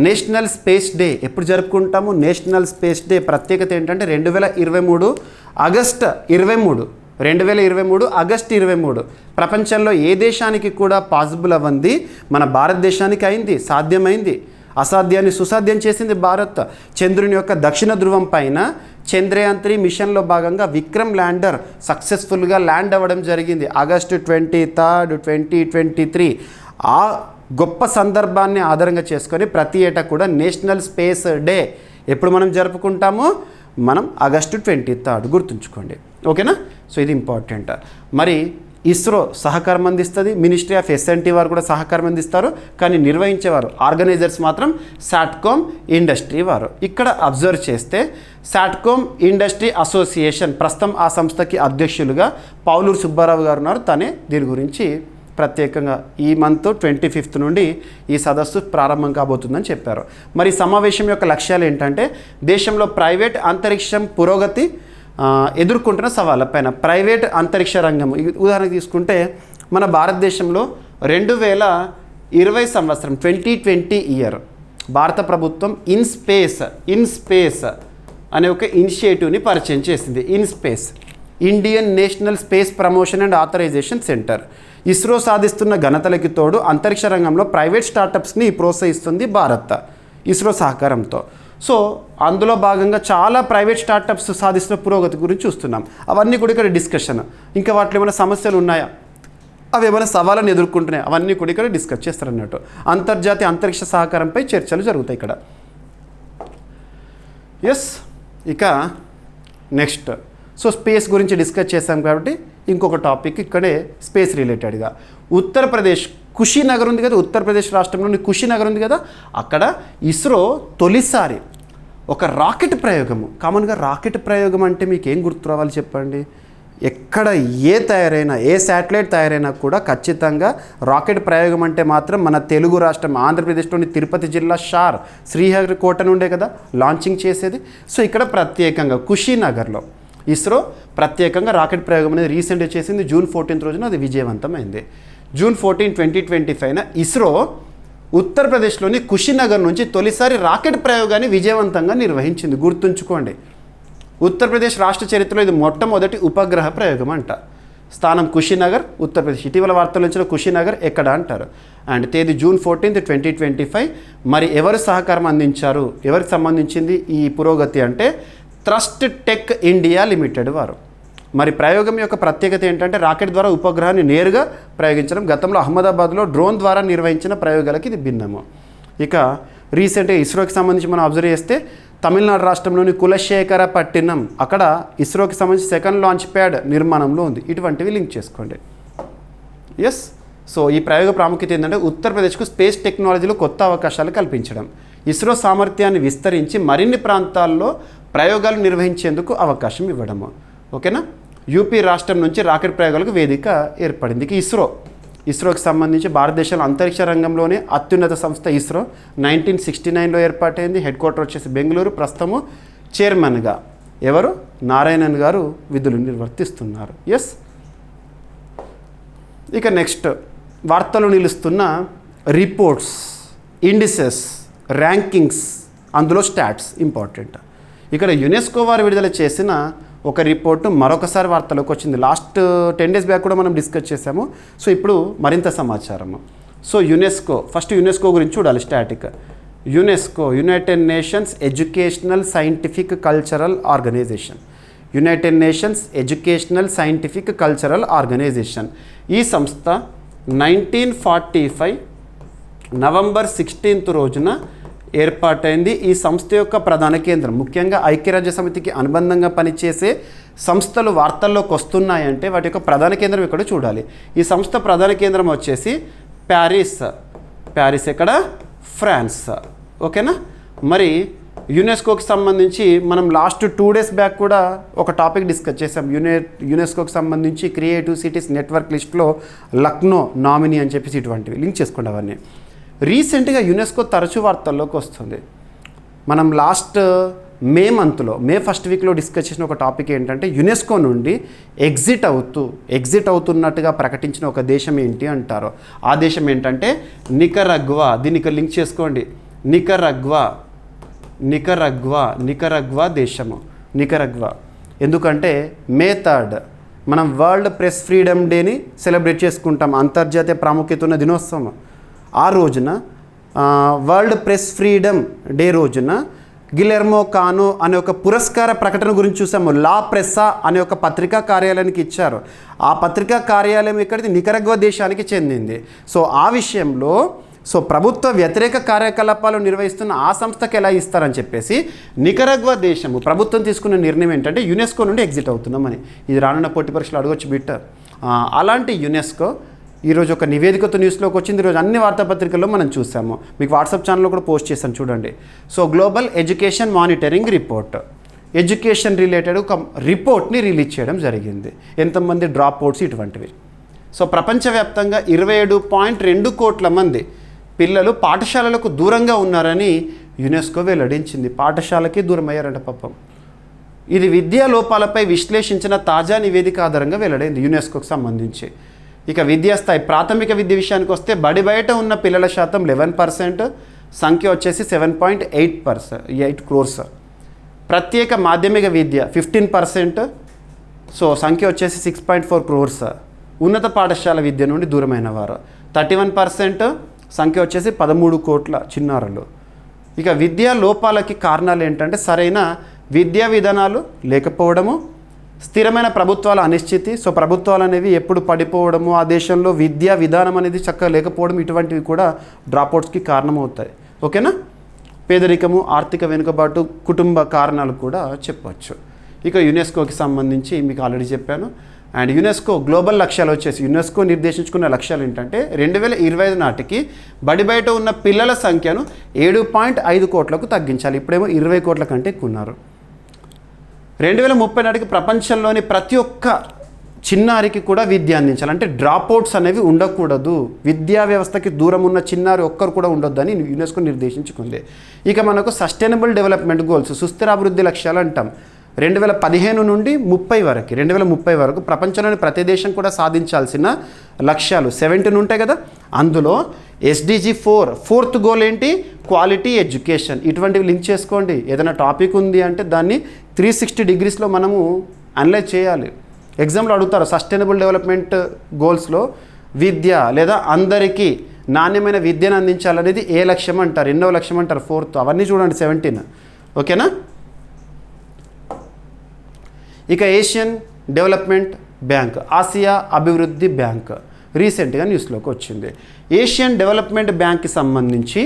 నేషనల్ స్పేస్ డే ఎప్పుడు జరుపుకుంటాము? నేషనల్ స్పేస్ డే ప్రత్యేకత ఏంటంటే 2023 ఆగస్టు 23 ప్రపంచంలో ఏ దేశానికి కూడా పాసిబుల్ అవ్వంది మన భారతదేశానికి అయింది, సాధ్యమైంది. అసాధ్యాన్ని సుసాధ్యం చేసింది భారత్. చంద్రుని యొక్క దక్షిణ ధ్రువం పైన చంద్రయాన్ 3 మిషన్లో భాగంగా విక్రమ్ ల్యాండర్ సక్సెస్ఫుల్గా ల్యాండ్ అవ్వడం జరిగింది ఆగస్టు 23, 2023. ఆ గొప్ప సందర్భాన్ని ఆధారంగా చేసుకొని ప్రతి ఏటా కూడా నేషనల్ స్పేస్ డే ఎప్పుడు మనం జరుపుకుంటామో మనం ఆగస్టు 23 గుర్తుంచుకోండి. ఓకేనా? సో ఇది ఇంపార్టెంట్. మరి ఇస్రో సహకారం అందిస్తుంది, మినిస్ట్రీ ఆఫ్ ఎస్ఎన్టీ వారు కూడా సహకారం అందిస్తారు, కానీ నిర్వహించేవారు ఆర్గనైజర్స్ మాత్రం సాట్కోమ్ ఇండస్ట్రీ వారు. ఇక్కడ అబ్జర్వ్ చేస్తే సాట్కోమ్ ఇండస్ట్రీ అసోసియేషన్ ప్రస్తుతం ఆ సంస్థకి అధ్యక్షులుగా పావులూరు సుబ్బారావు గారు ఉన్నారు. తనే దీని గురించి ప్రత్యేకంగా ఈ మంత్ 25th నుండి ఈ సదస్సు ప్రారంభం కాబోతుందని చెప్పారు. మరి సమావేశం యొక్క లక్ష్యాలు ఏంటంటే దేశంలో ప్రైవేట్ అంతరిక్షం పురోగతి ఎదుర్కొంటున్న సవాళ్ళపైన. ప్రైవేట్ అంతరిక్ష రంగం ఉదాహరణకు తీసుకుంటే మన భారతదేశంలో 2020 సంవత్సరం 2020 ఇయర్ భారత ప్రభుత్వం ఇన్ స్పేస్ అనే ఒక ఇనిషియేటివ్ని పరిచయం చేసింది. Indian National Space Promotion and Authorisation Centre. ISRO సాధిస్తున్న ఘనతలకి తోడు అంతరిక్ష రంగంలో ప్రైవేట్ స్టార్టప్స్ని ప్రోత్సహిస్తుంది భారత్ ఇస్రో సహకారంతో. సో అందులో భాగంగా చాలా ప్రైవేట్ స్టార్టప్స్ సాధిస్తున్న పురోగతి గురించి చూస్తున్నాం. అవన్నీ కూడా ఇక్కడ డిస్కషన్. ఇంకా వాటిలో ఏమైనా సమస్యలు ఉన్నాయా, అవి ఏమైనా సవాళ్ళని ఎదుర్కొంటున్నాయి, అవన్నీ కూడా ఇక్కడ డిస్కస్ చేస్తారన్నట్టు. అంతర్జాతీయ అంతరిక్ష సహకారంపై చర్చలు జరుగుతాయి ఇక్కడ. ఇక నెక్స్ట్ సో స్పేస్ గురించి డిస్కస్ చేశాం కాబట్టి ఇంకొక టాపిక్ ఇక్కడే స్పేస్ రిలేటెడ్గా. ఉత్తరప్రదేశ్ కుషీనగర్ ఉంది కదా, ఉత్తరప్రదేశ్ రాష్ట్రంలోని కుషీనగర్ ఉంది కదా, అక్కడ ఇస్రో తొలిసారి ఒక రాకెట్ ప్రయోగము. కామన్గా రాకెట్ ప్రయోగం అంటే మీకు ఏం గుర్తు రావాలి చెప్పండి? ఎక్కడ ఏ శాటిలైట్ తయారైనా కూడా ఖచ్చితంగా రాకెట్ ప్రయోగం అంటే మాత్రం మన తెలుగు రాష్ట్రం ఆంధ్రప్రదేశ్లోని తిరుపతి జిల్లా శ్రీహరికోట నుండే కదా లాంచింగ్ చేసేది. సో ఇక్కడ ప్రత్యేకంగా కుషీనగర్లో ఇస్రో ప్రత్యేకంగా రాకెట్ ప్రయోగం అనేది రీసెంట్గా చేసింది. జూన్ 14 రోజున అది విజయవంతమైంది. జూన్ 14, 2025 ఇస్రో ఉత్తరప్రదేశ్లోని కుషీనగర్ నుంచి తొలిసారి రాకెట్ ప్రయోగాన్ని విజయవంతంగా నిర్వహించింది. గుర్తుంచుకోండి, ఉత్తరప్రదేశ్ రాష్ట్ర చరిత్రలో ఇది మొట్టమొదటి ఉపగ్రహ ప్రయోగం అంట. స్థానం కుషీనగర్, ఉత్తరప్రదేశ్. ఇటీవల వార్తలు వచ్చిన కుషీనగర్ ఎక్కడ అంటారు. అండ్ తేదీ జూన్ 14, 2025. మరి ఎవరు సహకారం అందించారు, ఎవరికి సంబంధించింది ఈ పురోగతి అంటే థ్రస్ట్ టెక్ ఇండియా లిమిటెడ్ వారు. మరి ప్రయోగం యొక్క ప్రత్యేకత ఏంటంటే రాకెట్ ద్వారా ఉపగ్రహాన్ని నేరుగా ప్రయోగించడం. గతంలో అహ్మదాబాద్లో డ్రోన్ ద్వారా నిర్వహించిన ప్రయోగాలకి ఇది భిన్నము. ఇక రీసెంట్గా ఇస్రోకి సంబంధించి మనం అబ్జర్వ్ చేస్తే తమిళనాడు రాష్ట్రంలోని కులశేఖరపట్టినం అక్కడ ఇస్రోకి సంబంధించి సెకండ్ లాంచ్ ప్యాడ్ నిర్మాణంలో ఉంది. ఇటువంటివి లింక్ చేసుకోండి. ఎస్. సో ఈ ప్రయోగ ప్రాముఖ్యత ఏంటంటే ఉత్తరప్రదేశ్కు స్పేస్ టెక్నాలజీలో కొత్త అవకాశాలు కల్పించడం, ఇస్రో సామర్థ్యాన్ని విస్తరించి మరిన్ని ప్రాంతాల్లో ప్రయోగాలు నిర్వహించేందుకు అవకాశం ఇవ్వడము. ఓకేనా. యూపీ రాష్ట్రం నుంచి రాకెట్ ప్రయోగాలకు వేదిక ఏర్పడింది. ఇస్రోకి సంబంధించి భారతదేశంలో అంతరిక్ష రంగంలోనే అత్యున్నత సంస్థ ఇస్రో 1969లో ఏర్పాటైంది. హెడ్ క్వార్టర్ వచ్చేసి బెంగళూరు. ప్రస్తుతము చైర్మన్గా ఎవరు, నారాయణన్ గారు విధులు నిర్వర్తిస్తున్నారు. ఎస్. ఇక నెక్స్ట్ వార్తలు నిలుస్తున్న రిపోర్ట్స్, ఇండిసెస్, ర్యాంకింగ్స్, అందులో స్టాట్స్ ఇంపార్టెంట్. ఇక్కడ యునెస్కో వారు విడుదల చేసిన ఒక రిపోర్టు మరొకసారి వార్తలోకి వచ్చింది. లాస్ట్ 10 days బ్యాక్ కూడా మనం డిస్కస్ చేసాము. సో ఇప్పుడు మరింత సమాచారము. సో ఫస్ట్ యునెస్కో గురించి చూడాలి. Static UNESCO, United Nations Educational Scientific Cultural Organization. United Nations Educational Scientific Cultural Organization. ఈ సంస్థ 1945 నవంబర్ 16 రోజున ఏర్పాటైంది. ఈ సంస్థ యొక్క ప్రధాన కేంద్రం, ముఖ్యంగా ఐక్యరాజ్య సమితికి అనుబంధంగా పనిచేసే సంస్థలు వార్తల్లోకి వస్తున్నాయంటే వాటి యొక్క ప్రధాన కేంద్రం ఇక్కడ చూడాలి. ఈ సంస్థ ప్రధాన కేంద్రం వచ్చేసి ప్యారిస్ ఎక్కడ, ఫ్రాన్స్. ఓకేనా. మరి యునెస్కోకి సంబంధించి మనం లాస్ట్ 2 days బ్యాక్ కూడా ఒక టాపిక్ డిస్కస్ చేసాం. యునెస్కోకి సంబంధించి క్రియేటివ్ సిటీస్ నెట్వర్క్ లిస్ట్లో లక్నో నామినీ అని చెప్పేసి ఇటువంటివి లింక్ చేసుకోండి. అవన్నీ రీసెంట్గా యునెస్కో తరచూ వార్తల్లోకి వస్తుంది. మనం లాస్ట్ మే ఫస్ట్ వీక్లో డిస్కస్ చేసిన ఒక టాపిక్ ఏంటంటే యునెస్కో నుండి ఎగ్జిట్ అవుతున్నట్టుగా ప్రకటించిన ఒక దేశం ఏంటి అంటారో ఆ దేశం ఏంటంటే నికరగ్వా. దీన్ని ఇక్కడ లింక్ చేసుకోండి. నికరగ్వా దేశము. నికరగ్వా ఎందుకంటే మే 3 మనం వరల్డ్ ప్రెస్ ఫ్రీడమ్ డేని సెలబ్రేట్ చేసుకుంటాం, అంతర్జాతీయ ప్రాముఖ్యత ఉన్న దినోత్సవం. ఆ రోజున వరల్డ్ ప్రెస్ ఫ్రీడమ్ డే రోజున గిలెర్మో కానో అనే ఒక పురస్కార ప్రకటన గురించి చూసాము. లా ప్రెస్సా అనే ఒక పత్రికా కార్యాలయానికి ఇచ్చారు. ఆ పత్రికా కార్యాలయం ఇక్కడిది నికరగ్వా దేశానికి చెందింది. సో ఆ విషయంలో ప్రభుత్వ వ్యతిరేక కార్యకలాపాలు నిర్వహిస్తున్న ఆ సంస్థకి ఎలా ఇస్తారని చెప్పేసి నికరగ్వా దేశము ప్రభుత్వం తీసుకున్న నిర్ణయం ఏంటంటే యునెస్కో నుండి ఎగ్జిట్ అవుతున్నామని. ఇది రానున్న పోటీ పరీక్షలు అడగొచ్చు బిట్ట. అలాంటి యునెస్కో ఈరోజు ఒక నివేదికతో న్యూస్లోకి వచ్చింది. ఈరోజు అన్ని వార్తాపత్రికల్లో మనం చూసాము. మీకు వాట్సాప్ ఛానల్లో కూడా పోస్ట్ చేశాను చూడండి. So global education monitoring report, education related ఒక రిపోర్ట్ని రిలీజ్ చేయడం జరిగింది. ఎంతమంది డ్రాప్ అవుట్స్ ఇటువంటివి. సో ప్రపంచవ్యాప్తంగా 27.2 కోట్ల మంది పిల్లలు పాఠశాలలకు దూరంగా ఉన్నారని యునెస్కో వెల్లడించింది. పాఠశాలకి దూరం అయ్యారంట పాపం. ఇది విద్యా లోపాలపై విశ్లేషించిన తాజా నివేదిక ఆధారంగా వెల్లడైంది యునెస్కోకు సంబంధించి. ఇక విద్యాస్థాయి, ప్రాథమిక విద్య విషయానికి వస్తే బడి బయట ఉన్న పిల్లల శాతం 11%, సంఖ్య వచ్చేసి 7.8 crores. ప్రత్యేక మాధ్యమిక విద్య 15%, సో సంఖ్య వచ్చేసి 6.4 crores. ఉన్నత పాఠశాల విద్య నుండి దూరమైన వారు 31%, సంఖ్య వచ్చేసి 13 కోట్ల చిన్నారులు. ఇక విద్యా లోపాలకి కారణాలు ఏంటంటే సరైన విద్యా విధానాలు లేకపోవడము, స్థిరమైన ప్రభుత్వాల అనిశ్చితి. సో ప్రభుత్వాలు అనేవి ఎప్పుడు పడిపోవడము, ఆ దేశంలో విద్యా విధానం అనేది చక్కగా లేకపోవడం, ఇటువంటివి కూడా డ్రాప్అవుట్స్కి కారణమవుతాయి. ఓకేనా. పేదరికము, ఆర్థిక వెనుకబాటు, కుటుంబ కారణాలు కూడా చెప్పవచ్చు. ఇక యునెస్కోకి సంబంధించి మీకు ఆల్రెడీ చెప్పాను. అండ్ యునెస్కో గ్లోబల్ లక్ష్యాలు వచ్చేసి యునెస్కో నిర్దేశించుకున్న లక్ష్యాలు ఏంటంటే 2025 నాటికి బడి బయట ఉన్న పిల్లల సంఖ్యను 7.5 కోట్లకు తగ్గించాలి. ఇప్పుడేమో 20 కోట్ల కంటే ఎక్కువ ఉన్నారు. 2030 నాటికి ప్రపంచంలోని ప్రతి ఒక్క చిన్నారికి కూడా విద్య అందించాలి. అంటే డ్రాప్అవుట్స్ అనేవి ఉండకూడదు. విద్యా వ్యవస్థకి దూరం ఉన్న చిన్నారి ఒక్కరు కూడా ఉండొద్దని యునెస్కో నిర్దేశించుకుంది. ఇక మనకు సస్టైనబుల్ డెవలప్మెంట్ గోల్స్, సుస్థిర అభివృద్ధి లక్ష్యాలు అంటాం. 2015 నుండి 2030 వరకు ప్రపంచంలోని ప్రతి దేశం కూడా సాధించాల్సిన లక్ష్యాలు 17 ఉంటాయి కదా. అందులో SDG 4th గోల్ ఏంటి? Quality education. ఇటువంటివి లింక్ చేసుకోండి. ఏదైనా టాపిక్ ఉంది అంటే దాన్ని 360 degreesలో మనము అనలైజ్ చేయాలి. ఎగ్జామ్లో అడుగుతారు సస్టైనబుల్ డెవలప్మెంట్ గోల్స్లో విద్య లేదా అందరికీ నాణ్యమైన విద్యను అందించాలనేది ఏ లక్ష్యం అంటారు, ఎన్నో లక్ష్యం అంటారు, 4th. అవన్నీ చూడండి 17. ఓకేనా. ఇక ఏషియన్ డెవలప్మెంట్ బ్యాంక్, ఆసియా అభివృద్ధి బ్యాంక్ రీసెంట్గా న్యూస్లోకి వచ్చింది. ఏషియన్ డెవలప్మెంట్ బ్యాంక్కి సంబంధించి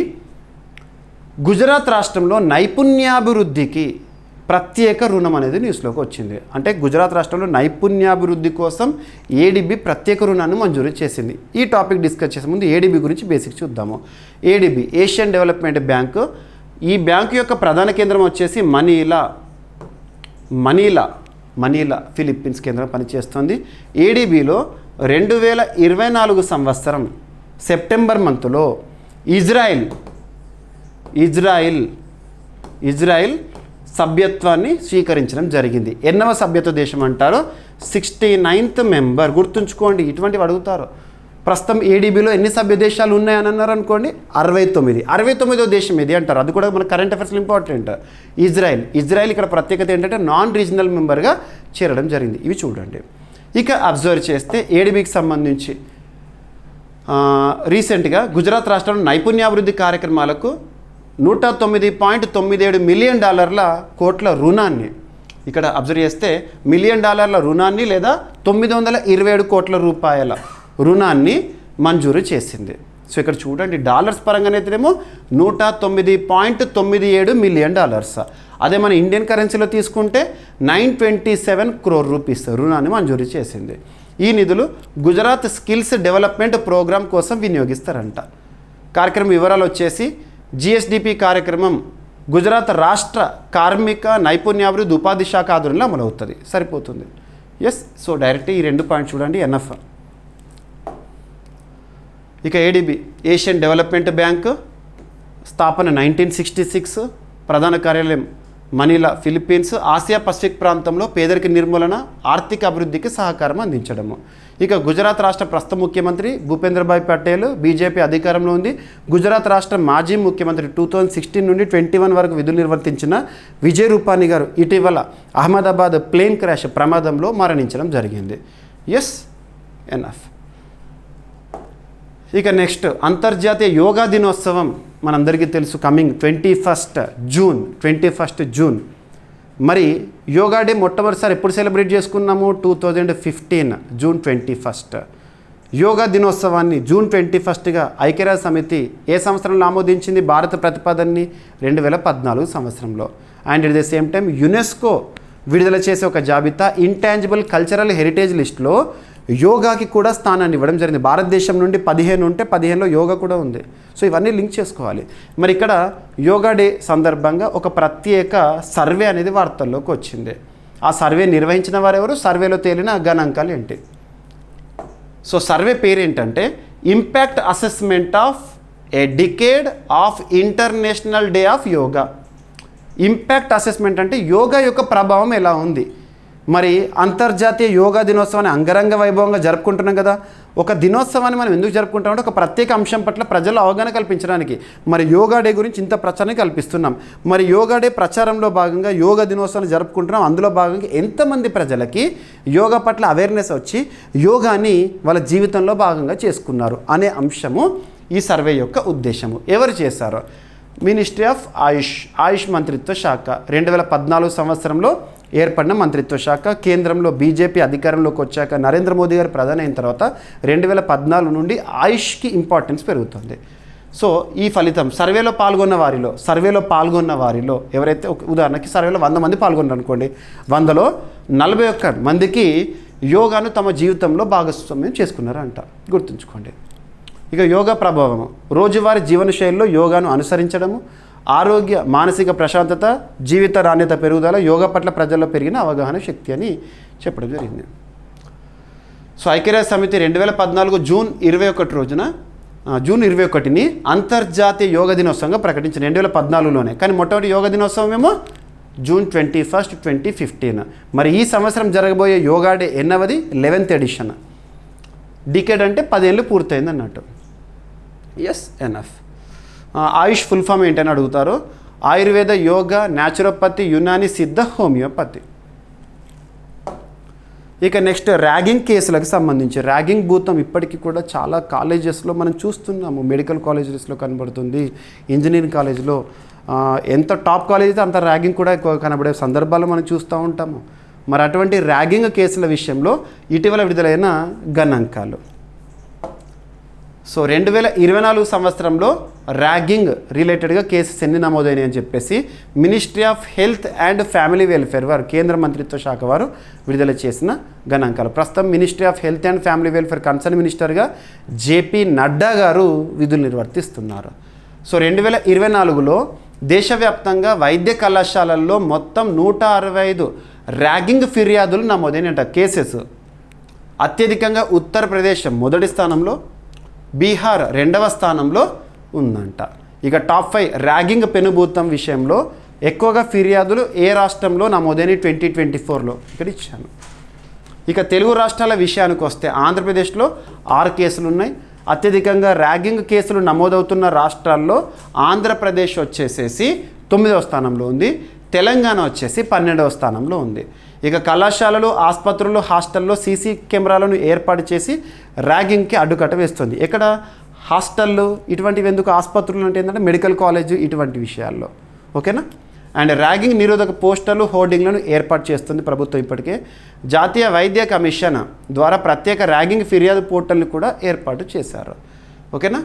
గుజరాత్ రాష్ట్రంలో నైపుణ్యాభివృద్ధికి ప్రత్యేక రుణం అనేది న్యూస్లోకి వచ్చింది. అంటే గుజరాత్ రాష్ట్రంలో నైపుణ్యాభివృద్ధి కోసం ఏడీబీ ప్రత్యేక రుణాన్ని మంజూరు చేసింది. ఈ టాపిక్ డిస్కస్ చేసే ముందు ఏడీబీ గురించి బేసిక్ చూద్దాము. ADB Asian development bank. ఈ బ్యాంకు యొక్క ప్రధాన కేంద్రం వచ్చేసి మనీలా ఫిలిప్పీన్స్ కేంద్రం పనిచేస్తుంది. ఏడీబీలో 2024 సంవత్సరం సెప్టెంబర్ మంత్లో ఇజ్రాయిల్ సభ్యత్వాన్ని స్వీకరించడం జరిగింది. ఎన్నవ సభ్యత్వ దేశం అంటారు? 69th member. గుర్తుంచుకోండి, ఇటువంటివి అడుగుతారు. ప్రస్తుతం ఏడీబీలో ఎన్ని సభ్య దేశాలు ఉన్నాయని అన్నారు అనుకోండి, 69వ దేశం ఇది అంటారు. అది కూడా మన కరెంట్ అఫైర్స్లో ఇంపార్టెంట్. ఇజ్రాయిల్ ఇక్కడ ప్రత్యేకత ఏంటంటే నాన్ రీజనల్ మెంబర్గా చేరడం జరిగింది. ఇవి చూడండి. ఇక అబ్జర్వ్ చేస్తే ఏడీబీకి సంబంధించి రీసెంట్గా గుజరాత్ రాష్ట్రంలో నైపుణ్యాభివృద్ధి కార్యక్రమాలకు $109.97 మిలియన్ కోట్ల రుణాన్ని, ఇక్కడ అబ్జర్వ్ చేస్తే $1 మిలియన్ రుణాన్ని లేదా 927 కోట్ల రూపాయల రుణాన్ని మంజూరు చేసింది. సో ఇక్కడ చూడండి, డాలర్స్ పరంగానైతేనేమో $109.97 మిలియన్. అదే మన ఇండియన్ కరెన్సీలో తీసుకుంటే 927 crore రూపీస్ రుణాన్ని మంజూరు చేసింది. ఈ నిధులు గుజరాత్ స్కిల్స్ డెవలప్మెంట్ ప్రోగ్రామ్ కోసం వినియోగిస్తారంట. కార్యక్రమం వివరాలు వచ్చేసి జిఎస్డిపి కార్యక్రమం గుజరాత్ రాష్ట్ర కార్మిక నైపుణ్యాభివృద్ధి ఉపాధి శాఖ ఆధ్వర్యంలో అమలవుతుంది. సరిపోతుంది. ఎస్. సో డైరెక్ట్ ఈ 2 పాయింట్స్ చూడండి. ఎన్ఎఫ్. ఇక ఏడీబీ ఏషియన్ డెవలప్మెంట్ బ్యాంక్ స్థాపన 1966, ప్రధాన కార్యాలయం మనీలా ఫిలిప్పీన్స్. ఆసియా పసిఫిక్ ప్రాంతంలో పేదరిక నిర్మూలన, ఆర్థిక అభివృద్ధికి సహకారం అందించడము. ఇక గుజరాత్ రాష్ట్ర ప్రస్తుత ముఖ్యమంత్రి భూపేంద్రభాయ్ పటేల్ బీజేపీ అధికారంలో ఉంది. గుజరాత్ రాష్ట్ర మాజీ ముఖ్యమంత్రి 2016 నుండి 21 వరకు విధులు నిర్వర్తించిన విజయ్ రూపానీ గారు ఇటీవల అహ్మదాబాద్ ప్లేన్ క్రాష్ ప్రమాదంలో మరణించడం జరిగింది. ఎస్. ఎన్ఎఫ్. ఇక నెక్స్ట్ అంతర్జాతీయ యోగా దినోత్సవం మనందరికీ తెలుసు. Coming 21 June. మరి యోగా డే మొట్టమొదటిసారి ఎప్పుడు సెలబ్రేట్ చేసుకున్నాము? 2015 జూన్ 21. యోగా దినోత్సవాన్ని జూన్ 21గా ఐక్యరాజ్య సమితి ఏ సంవత్సరంలో ఆమోదించింది? భారత ప్రతిపాదనని 2014 సంవత్సరంలో. And at the same time UNESCO విడుదల చేసే ఒక జాబితా ఇంటాంజిబుల్ కల్చరల్ హెరిటేజ్ లిస్ట్లో యోగాకి కూడా స్థానాన్ని ఇవ్వడం జరిగింది. భారతదేశం నుండి 15 ఉంటే 15లో యోగా కూడా ఉంది. సో ఇవన్నీ లింక్ చేసుకోవాలి. మరి ఇక్కడ యోగా డే సందర్భంగా ఒక ప్రత్యేక సర్వే అనేది వార్తల్లోకి వచ్చింది. ఆ సర్వే నిర్వహించిన వారెవరు? సర్వేలో తేలిన గణాంకాలు ఏంటి? సో సర్వే పేరు ఏంటంటే impact assessment of a decade of international day of yoga. Impact assessment అంటే యోగా యొక్క ప్రభావం ఎలా ఉంది. మరి అంతర్జాతీయ యోగా దినోత్సవాన్ని అంగరంగ వైభవంగా జరుపుకుంటున్నాం కదా. ఒక దినోత్సవాన్ని మనం ఎందుకు జరుపుకుంటామంటే ఒక ప్రత్యేక అంశం పట్ల ప్రజల్లో అవగాహన కల్పించడానికి. మరి యోగా డే గురించి ఇంత ప్రచారం కల్పిస్తున్నాం. మరి యోగా డే ప్రచారంలో భాగంగా యోగా దినోత్సవాన్ని జరుపుకుంటున్నాం. అందులో భాగంగా ఎంతమంది ప్రజలకి యోగా పట్ల అవేర్నెస్ వచ్చి యోగాని వాళ్ళ జీవితంలో భాగంగా చేసుకున్నారు అనే అంశము ఈ సర్వే యొక్క ఉద్దేశము. ఎవరు చేశారో? మినిస్ట్రీ ఆఫ్ ఆయుష్ మంత్రిత్వ శాఖ 2014 సంవత్సరంలో ఏర్పడిన మంత్రిత్వ శాఖ. కేంద్రంలో బీజేపీ అధికారంలోకి వచ్చాక నరేంద్ర మోదీ గారు ప్రధాని అయిన తర్వాత 2014 నుండి ఆయుష్కి ఇంపార్టెన్స్ పెరుగుతుంది. సో ఈ ఫలితం సర్వేలో పాల్గొన్న వారిలో ఎవరైతే ఉదాహరణకి సర్వేలో 100 మంది పాల్గొన్నారు అనుకోండి, 100లో 41 మందికి యోగాను తమ జీవితంలో భాగస్వామ్యం చేసుకున్నారంట. గుర్తుంచుకోండి. ఇక యోగా ప్రభావము రోజువారీ జీవనశైలిలో యోగాను అనుసరించడము, ఆరోగ్య మానసిక ప్రశాంతత, జీవిత నాణ్యత పెరుగుదల, యోగా పట్ల ప్రజల్లో పెరిగిన అవగాహన శక్తి అని చెప్పడం జరిగింది. సో ఐక్యరాజ్య సమితి 2014 జూన్ 21ని అంతర్జాతీయ యోగా దినోత్సవంగా ప్రకటించింది 2014లోనే. కానీ మొట్టమొదటి యోగా దినోత్సవం ఏమో జూన్ 21, 2015. మరి ఈ సంవత్సరం జరగబోయే యోగా డే ఎన్నవది? 11th edition. డికేడ్ అంటే 10 ఏళ్ళు పూర్తయింది అన్నట్టు. ఎస్. ఎన్ఎఫ్. ఆయుష్ ఫుల్ ఫామ్ ఏంటని అడుగుతారు. ఆయుర్వేద, యోగా, న్యాచురోపతి, యునాని, సిద్ధ, హోమియోపతి. ఇక నెక్స్ట్ ర్యాగింగ్ కేసులకు సంబంధించి ర్యాగింగ్ భూతం ఇప్పటికీ కూడా చాలా కాలేజెస్లో మనం చూస్తున్నాము. మెడికల్ కాలేజెస్లో కనబడుతుంది, ఇంజనీరింగ్ కాలేజ్లో. ఎంత టాప్ కాలేజ్ అయితే అంత ర్యాగింగ్ కూడా ఎక్కువ కనబడే సందర్భాలు మనం చూస్తూ ఉంటాము. మరి అటువంటి ర్యాగింగ్ కేసుల విషయంలో ఇటీవల విడుదలైన గణాంకాలు. సో 2024 సంవత్సరంలో ర్యాగింగ్ రిలేటెడ్గా కేసెస్ ఎన్ని నమోదైనాయి అని చెప్పేసి ministry of health and family welfare వారు కేంద్ర మంత్రిత్వ శాఖ వారు విడుదల చేసిన గణాంకాలు. ప్రస్తుతం ministry of health and family welfare concern మినిస్టర్గా జేపీ నడ్డా గారు విధులు నిర్వర్తిస్తున్నారు. సో 2024లో దేశవ్యాప్తంగా వైద్య కళాశాలల్లో మొత్తం 165 ర్యాగింగ్ ఫిర్యాదులు నమోదైనట కేసెస్. అత్యధికంగా ఉత్తరప్రదేశ్ మొదటి స్థానంలో, బీహార్ రెండవ స్థానంలో ఉందంట. ఇక టాప్ 5 ర్యాగింగ్ పెనుభూతం విషయంలో ఎక్కువగా ఫిర్యాదులు ఏ రాష్ట్రంలో నమోదైన 2024లో ఇక్కడ ఇచ్చాను. ఇక తెలుగు రాష్ట్రాల విషయానికి వస్తే ఆంధ్రప్రదేశ్లో 6 కేసులు ఉన్నాయి. అత్యధికంగా ర్యాగింగ్ కేసులు నమోదవుతున్న రాష్ట్రాల్లో ఆంధ్రప్రదేశ్ వచ్చేసేసి 9వ స్థానంలో ఉంది, తెలంగాణ వచ్చేసి 12వ స్థానంలో ఉంది. ఇక కళాశాలలు, ఆసుపత్రులు, హాస్టల్లో సీసీ కెమెరాలను ఏర్పాటు చేసి ర్యాగింగ్కి అడ్డుకట్ట వేస్తుంది. ఇక్కడ హాస్టళ్ళు ఇటువంటివి ఎందుకు, ఆసుపత్రులు అంటే ఏంటంటే మెడికల్ కాలేజ్ ఇటువంటి విషయాల్లో. ఓకేనా. అండ్ ర్యాగింగ్ నిరోధక పోస్టర్లు, హోర్డింగ్లను ఏర్పాటు చేస్తుంది ప్రభుత్వం. ఇప్పటికే జాతీయ వైద్య కమిషన్ ద్వారా ప్రత్యేక ర్యాగింగ్ ఫిర్యాదు పోర్టల్ని కూడా ఏర్పాటు చేశారు. ఓకేనా.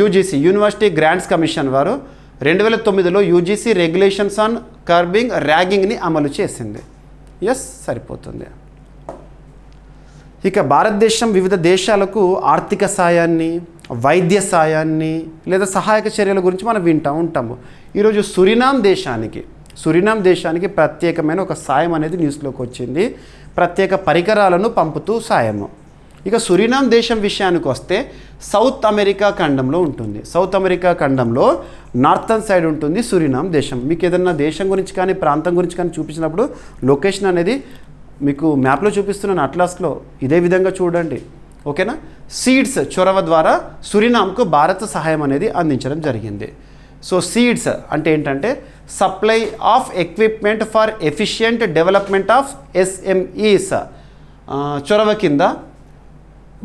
యూజీసీ యూనివర్సిటీ గ్రాంట్స్ కమిషన్ వారు 2009లో యూజీసీ రెగ్యులేషన్స్ ఆన్ కర్బింగ్ ర్యాగింగ్ని అమలు చేసింది. సరిపోతుంది. ఇక భారతదేశం వివిధ దేశాలకు ఆర్థిక సాయాన్ని, వైద్య సాయాన్ని లేదా సహాయక చర్యల గురించి మనం వింటూ ఉంటాము. ఈరోజు సురినామ్ దేశానికి ప్రత్యేకమైన ఒక సాయం అనేది న్యూస్లోకి వచ్చింది. ప్రత్యేక పరికరాలను పంపుతూ సాయము. ఇక సురినామ్ దేశం విషయానికి వస్తే సౌత్ అమెరికా ఖండంలో ఉంటుంది. సౌత్ అమెరికా ఖండంలో నార్థన్ సైడ్ ఉంటుంది సురినామ్ దేశం. మీకు ఏదన్నా దేశం గురించి కానీ ప్రాంతం గురించి కానీ చూపించినప్పుడు లొకేషన్ అనేది మీకు మ్యాప్లో చూపిస్తున్నాను, అట్లాస్లో ఇదే విధంగా చూడండి. ఓకేనా. సీడ్స్ చొరవ ద్వారా సురినామ్కు భారత సహాయం అనేది అందించడం జరిగింది. సో సీడ్స్ అంటే ఏంటంటే supply of equipment for efficient development of SMEs చొరవ కింద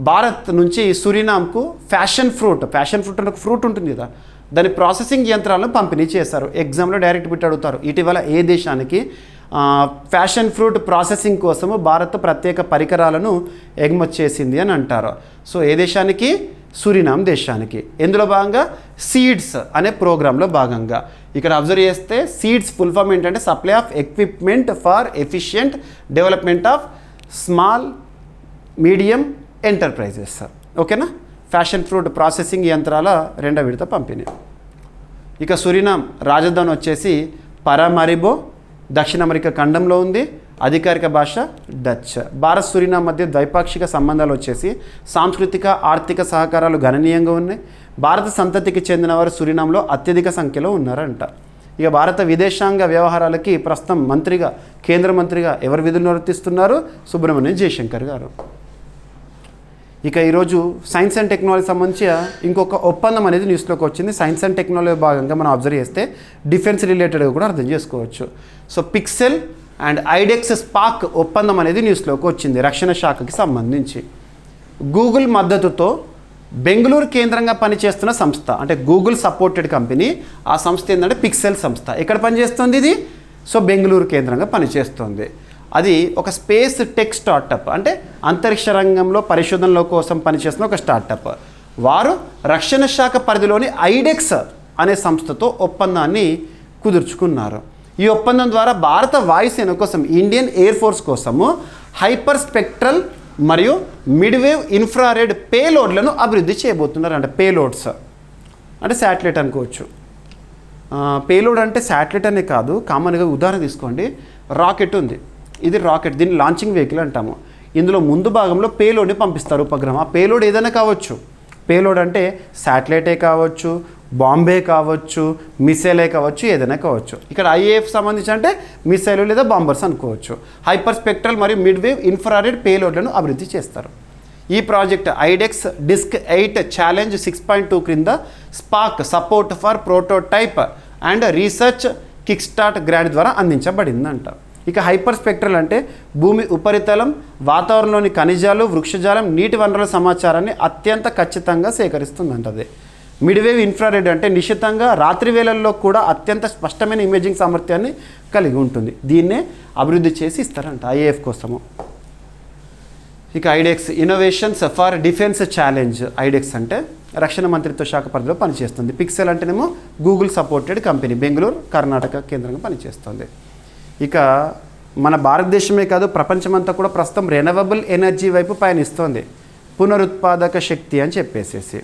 భారత్ నుంచి సురినామ్కు ఫ్యాషన్ ఫ్రూట్ అంటే ఒక ఫ్రూట్ ఉంటుంది కదా, దాని ప్రాసెసింగ్ యంత్రాలను పంపిణీ చేశారు. ఎగ్జామ్లో డైరెక్ట్ బిట్ అడుగుతారు. ఇటీవల ఏ దేశానికి ఫ్యాషన్ ఫ్రూట్ ప్రాసెసింగ్ కోసము భారత్ ప్రత్యేక పరికరాలను ఎగుమతి చేసింది అని అంటారు. సో ఏ దేశానికి? సురినామ్ దేశానికి. ఎందులో భాగంగా సీడ్స్ అనే ప్రోగ్రాంలో భాగంగా ఇక్కడ అబ్జర్వ్ చేస్తే సీడ్స్ ఫుల్ ఫామ్ ఏంటంటే supply of equipment for efficient development of small medium enterprises. ఓకేనా. ఫ్యాషన్ ఫ్రూట్ ప్రాసెసింగ్ యంత్రాల 2వ విడత పంపిణీ. ఇక సురినామ్ రాజధాని వచ్చేసి పరామరిబో, దక్షిణ అమెరికా ఖండంలో ఉంది. అధికారిక భాష డచ్. భారత్ సురినామ్ మధ్య ద్వైపాక్షిక సంబంధాలు వచ్చేసి సాంస్కృతిక, ఆర్థిక సహకారాలు గణనీయంగా ఉన్నాయి. భారత సంతతికి చెందిన వారు సురినాంలో అత్యధిక సంఖ్యలో ఉన్నారంట. ఇక భారత విదేశాంగ వ్యవహారాలకి ప్రస్తుతం మంత్రిగా, కేంద్ర మంత్రిగా ఎవరు విధులు నిర్వర్తిస్తున్నారు? సుబ్రహ్మణ్యం జయశంకర్ గారు. ఇక ఈరోజు సైన్స్ అండ్ టెక్నాలజీ సంబంధించి ఇంకొక ఒప్పందం అనేది న్యూస్లోకి వచ్చింది. సైన్స్ అండ్ టెక్నాలజీ భాగంగా మనం అబ్జర్వ్ చేస్తే డిఫెన్స్ రిలేటెడ్గా కూడా అర్థం చేసుకోవచ్చు. సో పిక్సెల్ అండ్ ఐడెక్స్ స్పాక్ ఒప్పందం అనేది న్యూస్లోకి వచ్చింది రక్షణ శాఖకి సంబంధించి. గూగుల్ మద్దతుతో బెంగళూరు కేంద్రంగా పనిచేస్తున్న సంస్థ, అంటే గూగుల్ సపోర్టెడ్ కంపెనీ, ఆ సంస్థ ఏంటంటే పిక్సెల్ సంస్థ. ఎక్కడ పనిచేస్తుంది ఇది? సో బెంగళూరు కేంద్రంగా పనిచేస్తుంది. అది ఒక స్పేస్ టెక్ స్టార్టప్, అంటే అంతరిక్ష రంగంలో పరిశోధనల కోసం పనిచేస్తున్న ఒక స్టార్టప్. వారు రక్షణ శాఖ పరిధిలోని ఐడెక్స్ అనే సంస్థతో ఒప్పందాన్ని కుదుర్చుకున్నారు. ఈ ఒప్పందం ద్వారా భారత వాయుసేన కోసం, ఇండియన్ ఎయిర్ ఫోర్స్ కోసము హైపర్ స్పెక్ట్రల్ మరియు మిడ్వేవ్ ఇన్ఫ్రారెడ్ పేలోడ్లను అభివృద్ధి చేయబోతున్నారు. అంటే పేలోడ్స్ అంటే శాటిలైట్ అనుకోవచ్చు. పేలోడ్ అంటే శాటిలైట్ అనే కాదు, కామన్గా ఉదాహరణ తీసుకోండి. రాకెట్ ఉంది, ఇది రాకెట్, దీన్ని లాంచింగ్ వెహికల్ అంటాము. ఇందులో ముందు భాగంలో పేలోడ్ని పంపిస్తారు, ఉపగ్రహం. ఆ పేలోడ్ ఏదైనా కావచ్చు. పేలోడ్ అంటే శాటిలైటే కావచ్చు, బాంబే కావచ్చు, మిసైలే కావచ్చు, ఏదైనా కావచ్చు. ఇక్కడ ఐఏఎఫ్ సంబంధించి అంటే మిసైలు లేదా బాంబర్స్ అనుకోవచ్చు. హైపర్ స్పెక్ట్రల్ మరియు మిడ్వేవ్ ఇన్ఫ్రారెడ్ పేలోడ్లను అభివృద్ధి చేస్తారు. ఈ ప్రాజెక్ట్ ఐడెక్స్ డిస్క్ 8 ఛాలెంజ్ 6.2 క్రింద స్పాక్ support for prototype and research kick start grant ద్వారా అందించబడిందంట. ఇక హైపర్ స్పెక్ట్రల్ అంటే భూమి ఉపరితలం, వాతావరణంలోని ఖనిజాలు, వృక్షజాలం, నీటి వనరుల సమాచారాన్ని అత్యంత ఖచ్చితంగా సేకరిస్తుందంటది. మిడ్వేవ్ ఇన్ఫ్రారెడ్ అంటే నిశ్చితంగా రాత్రి వేళల్లో కూడా అత్యంత స్పష్టమైన ఇమేజింగ్ సామర్థ్యాన్ని కలిగి ఉంటుంది. దీన్నే అభివృద్ధి చేసి ఇస్తారంట ఐఏఎఫ్ కోసము. ఇక ఐడెక్స్ ఇన్నోవేషన్స్ ఫర్ డిఫెన్స్ ఛాలెంజ్. ఐడెక్స్ అంటే రక్షణ మంత్రిత్వ శాఖ పరిధిలో పనిచేస్తుంది. పిక్సెల్ అంటేనేమో Google supported company, Bengaluru Karnataka కేంద్రంగా పనిచేస్తుంది. ఇక మన భారతదేశమే కాదు ప్రపంచమంతా కూడా ప్రస్తుతం రెన్యూవబుల్ ఎనర్జీ వైపు పయనిస్తోంది. పునరుత్పాదక శక్తి అని చెప్పేసేసి.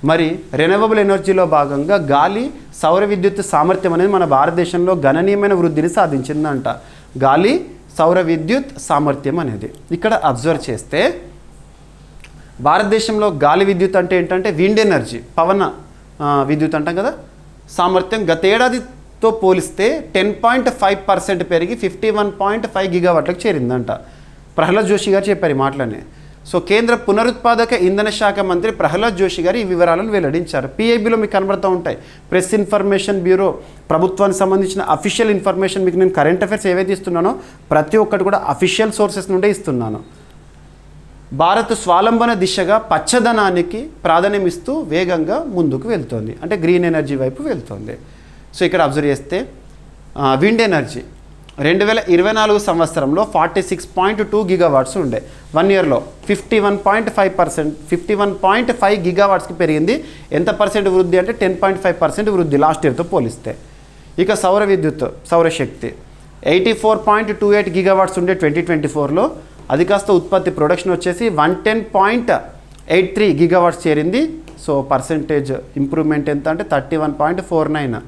మరి రెన్యూవబుల్ ఎనర్జీలో భాగంగా గాలి సౌర విద్యుత్ సామర్థ్యం అనేది మన భారతదేశంలో గణనీయమైన వృద్ధిని సాధించిందంట. గాలి సౌర విద్యుత్ సామర్థ్యం అనేది ఇక్కడ అబ్జర్వ్ చేస్తే భారతదేశంలో గాలి విద్యుత్ అంటే ఏంటంటే విండ్ ఎనర్జీ, పవన విద్యుత్ అంటాం కదా, సామర్థ్యం గతేడాదితో పోలిస్తే 10.5% పెరిగి 51.5 గిగావాట్లకు చేరిందంట. ప్రహ్లాద్ జోషి గారు చెప్పారు ఈ మాటలని. సో కేంద్ర పునరుత్పాదక ఇంధన శాఖ మంత్రి ప్రహ్లాద్ జోషి గారు ఈ వివరాలను వెల్లడించారు. పిఐబిలో మీకు కనబడుతూ ఉంటాయి. ప్రెస్ ఇన్ఫర్మేషన్ బ్యూరో, ప్రభుత్వానికి సంబంధించిన అఫీషియల్ ఇన్ఫర్మేషన్. మీకు నేను కరెంట్ అఫైర్స్ ఏవైతే ఇస్తున్నానో ప్రతి ఒక్కటి కూడా అఫీషియల్ సోర్సెస్ నుండే ఇస్తున్నాను. భారత్ స్వావలంబన దిశగా పచ్చదనానికి ప్రాధాన్యం ఇస్తూ వేగంగా ముందుకు వెళ్తోంది, అంటే గ్రీన్ ఎనర్జీ వైపు వెళ్తోంది. సో ఇక్కడ అబ్జర్వ్ చేస్తే విండ్ ఎనర్జీ 2024 సంవత్సరంలో 46.2 గిగావాట్స్ ఉండే, 1 ఇయర్లో 51.5 గిగావాట్స్కి పెరిగింది. ఎంత పర్సెంట్ వృద్ధి అంటే 10.5% వృద్ధి లాస్ట్ ఇయర్తో పోలిస్తే. ఇక సౌర విద్యుత్, సౌరశక్తి 84.28 గిగావాట్స్ ఉండే 2024లో, అది కాస్త ఉత్పత్తి ప్రొడక్షన్ వచ్చేసి 110.83 గిగావాట్స్ చేరింది. సో పర్సెంటేజ్ ఇంప్రూవ్మెంట్ ఎంత అంటే 31.49.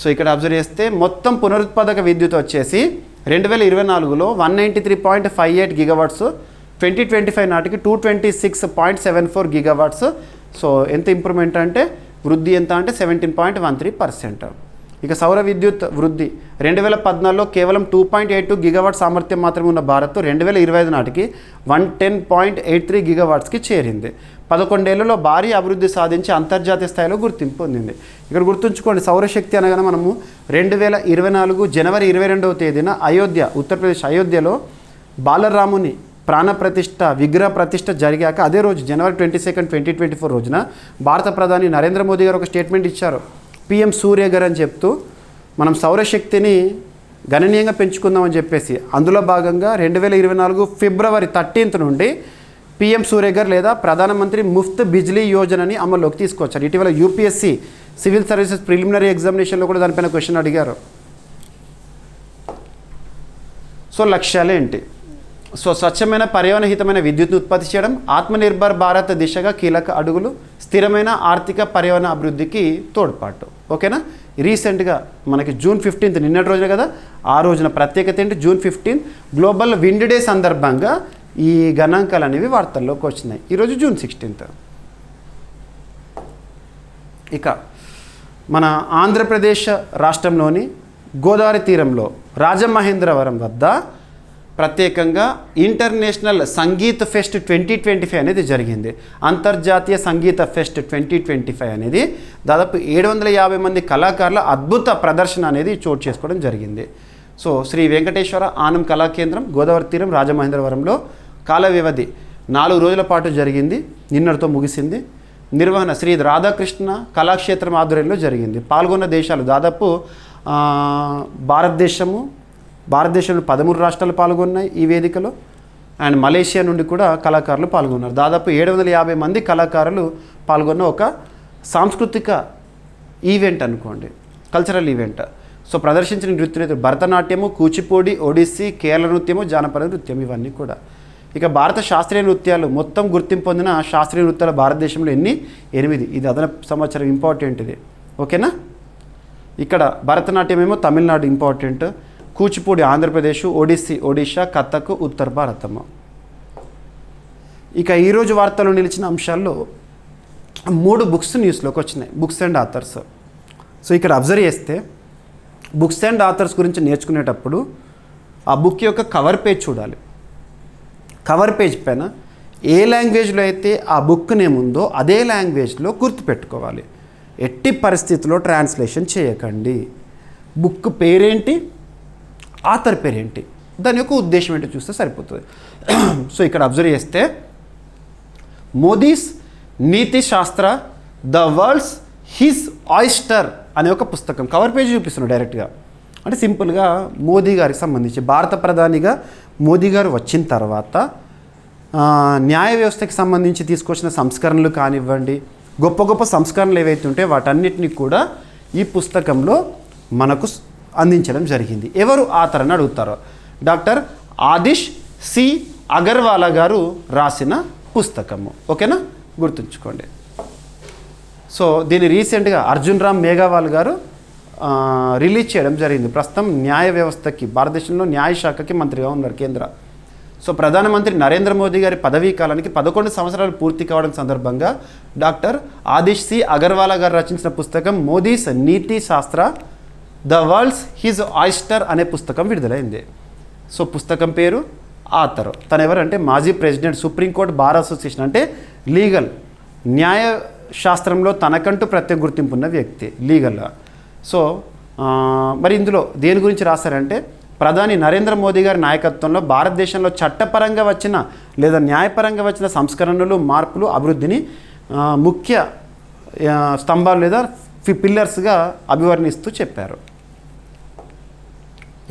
సో ఇక్కడ అబ్జర్వ్ చేస్తే మొత్తం పునరుత్పాదక విద్యుత్ వచ్చేసి 2024లో 193.58 గిగావాట్స్, 2025 నాటికి 226.74 గిగావాట్స్. సో ఎంత ఇంప్రూవ్మెంట్ అంటే వృద్ధి ఎంత అంటే 17.13%. ఇక సౌర విద్యుత్ వృద్ధి 2014లో కేవలం 2.82 గిగావాట్ సామర్థ్యం మాత్రమే ఉన్న భారత్ 2025 నాటికి 110.83 గిగావాట్స్కి చేరింది. 11 ఏళ్లలో భారీ అభివృద్ధి సాధించి అంతర్జాతీయ స్థాయిలో గుర్తింపు పొందింది. ఇక్కడ గుర్తుంచుకోండి, సౌరశక్తి అనగానే మనము 2024 జనవరి 22వ తేదీన అయోధ్య, ఉత్తరప్రదేశ్ అయోధ్యలో బాలరాముని ప్రాణప్రతిష్ఠ, విగ్రహ ప్రతిష్ఠ జరిగాక అదే రోజు జనవరి 22, 2024 రోజున భారత ప్రధాని నరేంద్ర మోదీ గారు ఒక స్టేట్మెంట్ ఇచ్చారు. పిఎం సూర్య గారు అని చెప్తూ మనం సౌరశక్తిని గణనీయంగా పెంచుకుందామని చెప్పేసి. అందులో భాగంగా 2024 ఫిబ్రవరి 13 నుండి పిఎం సూర్య గారు లేదా ప్రధానమంత్రి ముఫ్త్ బిజ్లీ యోజనని అమల్లోకి తీసుకొచ్చారు. ఇటీవల యూపీఎస్సీ సివిల్ సర్వీసెస్ ప్రిలిమినరీ ఎగ్జామినేషన్లో కూడా దానిపైన క్వశ్చన్ అడిగారు. సో లక్ష్యాలు ఏంటి? సో స్వచ్ఛమైన పర్యావరణహితమైన విద్యుత్ను ఉత్పత్తి చేయడం, ఆత్మనిర్భర్ భారత్ దిశగా కీలక అడుగులు, స్థిరమైన ఆర్థిక పర్యావరణ అభివృద్ధికి తోడ్పాటు. ఓకేనా? రీసెంట్గా మనకి June 15 నిన్నటి రోజున కదా, ఆ రోజున ప్రత్యేకత ఏంటి? June 15 గ్లోబల్ విండ్ డే సందర్భంగా ఈ గణాంకాలు అనేవి వార్తల్లోకి వచ్చినాయి. ఈరోజు June 16. ఇక మన ఆంధ్రప్రదేశ్ రాష్ట్రంలోని గోదావరి తీరంలో రాజమహేంద్రవరం వద్ద ప్రత్యేకంగా ఇంటర్నేషనల్ సంగీత్ ఫెస్ట్ 2025 అనేది జరిగింది. అంతర్జాతీయ సంగీత ఫెస్ట్ 2025 అనేది దాదాపు 750 మంది కళాకారుల అద్భుత ప్రదర్శన అనేది చోటు చేసుకోవడం జరిగింది. సో శ్రీ వెంకటేశ్వర ఆనం కళాకేంద్రం, గోదావరి తీరం, రాజమహేంద్రవరంలో కాల వ్యవధి 4 రోజుల పాటు జరిగింది. నిన్నటితో ముగిసింది. నిర్వహణ శ్రీ రాధాకృష్ణ కళాక్షేత్రం ఆధ్వర్యంలో జరిగింది. పాల్గొన్న దేశాలు దాదాపు భారతదేశంలో 13 రాష్ట్రాలు పాల్గొన్నాయి ఈ వేదికలో. అండ్ మలేషియా నుండి కూడా కళాకారులు పాల్గొన్నారు. దాదాపు 750 మంది కళాకారులు పాల్గొన్న ఒక సాంస్కృతిక ఈవెంట్ అనుకోండి, కల్చరల్ ఈవెంట్. సో ప్రదర్శించిన నృత్యం భరతనాట్యము, కూచిపూడి, ఒడిస్సీ, కేరళ నృత్యము, జానపద నృత్యం, ఇవన్నీ కూడా. ఇక భారత శాస్త్రీయ నృత్యాలు మొత్తం గుర్తింపు పొందిన శాస్త్రీయ నృత్యాలు భారతదేశంలో 8. ఇది అదనపు సమాచారం, ఇంపార్టెంట్ ఇది. ఓకేనా? ఇక్కడ భరతనాట్యం ఏమో తమిళనాడు ఇంపార్టెంట్, కూచిపూడి ఆంధ్రప్రదేశ్, ఒడిస్సీ ఒడిషా, కథక్ ఉత్తర భారతము. ఇక ఈరోజు వార్తల్లో నిలిచిన అంశాల్లో 3 బుక్స్ న్యూస్లోకి వచ్చినాయి, బుక్స్ అండ్ ఆథర్స్. సో ఇక్కడ అబ్జర్వ్ చేస్తే బుక్స్ అండ్ ఆథర్స్ గురించి నేర్చుకునేటప్పుడు ఆ బుక్ యొక్క కవర్ పేజ్ చూడాలి. కవర్ పేజ్ పైన ఏ లాంగ్వేజ్లో అయితే ఆ బుక్ నేమ్ ఉందో అదే లాంగ్వేజ్లో గుర్తుపెట్టుకోవాలి. ఎట్టి పరిస్థితుల్లో ట్రాన్స్లేషన్ చేయకండి. బుక్ పేరేంటి, ఆథర్ పేరేంటి, దాని యొక్క ఉద్దేశం ఏంటో చూస్తే సరిపోతుంది. సో ఇక్కడ అబ్జర్వ్ చేస్తే మోదీస్ నీతి శాస్త్ర ద వరల్డ్స్ హిస్ ఆయిస్టర్ అనే ఒక పుస్తకం కవర్ పేజ్ చూపిస్తున్నాడు డైరెక్ట్గా. అంటే సింపుల్గా మోదీ గారికి సంబంధించి భారత ప్రధానిగా మోదీ గారు వచ్చిన తర్వాత న్యాయ వ్యవస్థకి సంబంధించి తీసుకొచ్చిన సంస్కరణలు కానివ్వండి, గొప్ప గొప్ప సంస్కరణలు ఏవైతే ఉంటే వాటన్నిటిని కూడా ఈ పుస్తకంలో మనకు అందించడం జరిగింది. ఎవరు ఆథర్ అని అడుగుతారో, డాక్టర్ ఆదిష్ సి అగర్వాలా గారు రాసిన పుస్తకము. ఓకేనా, గుర్తుంచుకోండి. సో దీన్ని రీసెంట్గా అర్జున్ రామ్ మేఘవాల్ గారు రిలీజ్ చేయడం జరిగింది. ప్రస్తుతం న్యాయ వ్యవస్థకి, భారతదేశంలో న్యాయశాఖకి మంత్రిగా ఉన్నారు కేంద్ర. సో ప్రధానమంత్రి నరేంద్ర మోదీ గారి పదవీ కాలానికి 11 సంవత్సరాలు పూర్తి కావడం సందర్భంగా డాక్టర్ ఆదిష్ సి అగర్వాలా గారు రచించిన పుస్తకం మోదీస్ నీతి శాస్త్ర ద వరల్డ్స్ హిజ్ ఆయిస్టర్ అనే పుస్తకం విడుదలైంది. సో పుస్తకం పేరు ఆథర్. తను ఎవరంటే మాజీ ప్రెసిడెంట్, సుప్రీంకోర్టు బార్ అసోసియేషన్ అంటే లీగల్, న్యాయ శాస్త్రంలో తనకంటూ ప్రత్యేక గుర్తింపు ఉన్న వ్యక్తి లీగల్గా. సో మరి ఇందులో దేని గురించి రాశారంటే, ప్రధాని నరేంద్ర మోదీ గారి నాయకత్వంలో భారతదేశంలో చట్టపరంగా వచ్చిన లేదా న్యాయపరంగా వచ్చిన సంస్కరణలు, మార్పులు, అభివృద్ధిని ముఖ్య స్తంభాలు లేదా పిల్లర్స్గా అభివర్ణిస్తూ చెప్పారు.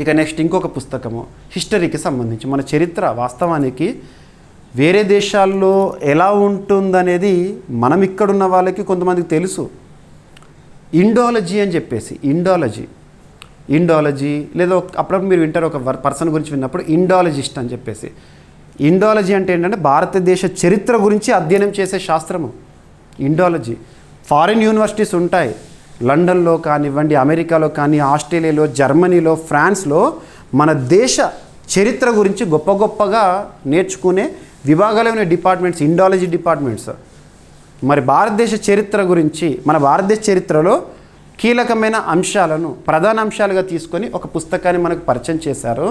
ఇక నెక్స్ట్ ఇంకొక పుస్తకము హిస్టరీకి సంబంధించి, మన చరిత్ర వాస్తవానికి వేరే దేశాల్లో ఎలా ఉంటుందనేది మనం ఇక్కడున్న వాళ్ళకి కొంతమందికి తెలుసు. ఇండాలజీ అని చెప్పేసి, ఇండాలజీ లేదా అప్పుడప్పుడు మీరు వింటారు, ఒక పర్సన్ గురించి విన్నప్పుడు ఇండాలజిస్ట్ అని చెప్పేసి. ఇండాలజీ అంటే ఏంటంటే భారతదేశ చరిత్ర గురించి అధ్యయనం చేసే శాస్త్రము ఇండాలజీ. ఫారిన్ యూనివర్సిటీస్ ఉంటాయి, లండన్లో కానివ్వండి, అమెరికాలో కానీ, ఆస్ట్రేలియాలో, జర్మనీలో, ఫ్రాన్స్లో మన దేశ చరిత్ర గురించి గొప్ప గొప్పగా నేర్చుకునే విభాగాలైన డిపార్ట్మెంట్స్ ఇండాలజీ డిపార్ట్మెంట్స్. మరి భారతదేశ చరిత్ర గురించి, మన భారతదేశ చరిత్రలో కీలకమైన అంశాలను ప్రధాన అంశాలుగా తీసుకొని ఒక పుస్తకాన్ని మనకు పరిచయం చేశారు.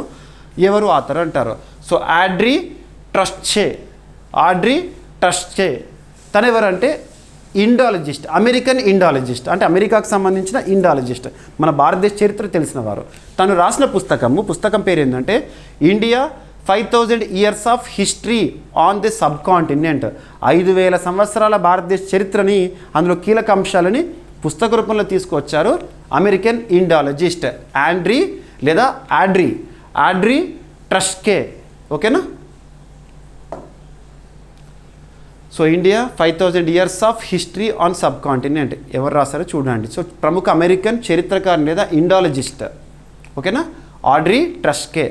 ఎవరు ఆథర్ అంటారు? సో ఆడ్రీ ట్రస్చే తను ఎవరంటే ఇండాలజిస్ట్, అమెరికన్ ఇండాలజిస్ట్, అంటే అమెరికాకు సంబంధించిన ఇండాలజిస్ట్, మన భారతదేశ చరిత్ర తెలిసిన వారు. తను రాసిన పుస్తకం పేరు ఏంటంటే India 5000 years of history on the sub continent. 5000 సంవత్సరాల భారతదేశ చరిత్రని, అందులో కీలక అంశాలని పుస్తక రూపంలో తీసుకొచ్చారు అమెరికన్ ఇండాలజిస్ట్ ఆడ్రీ ట్రస్కే. ఓకేనా? So India 5000 years of history on subcontinent ఎవరు రాశారో చూడండి. సో ప్రముఖ అమెరికన్ చరిత్రకారుని లేదా ఇండాలజిస్ట్. ఓకేనా, ఆడ్రీ ట్రస్కే.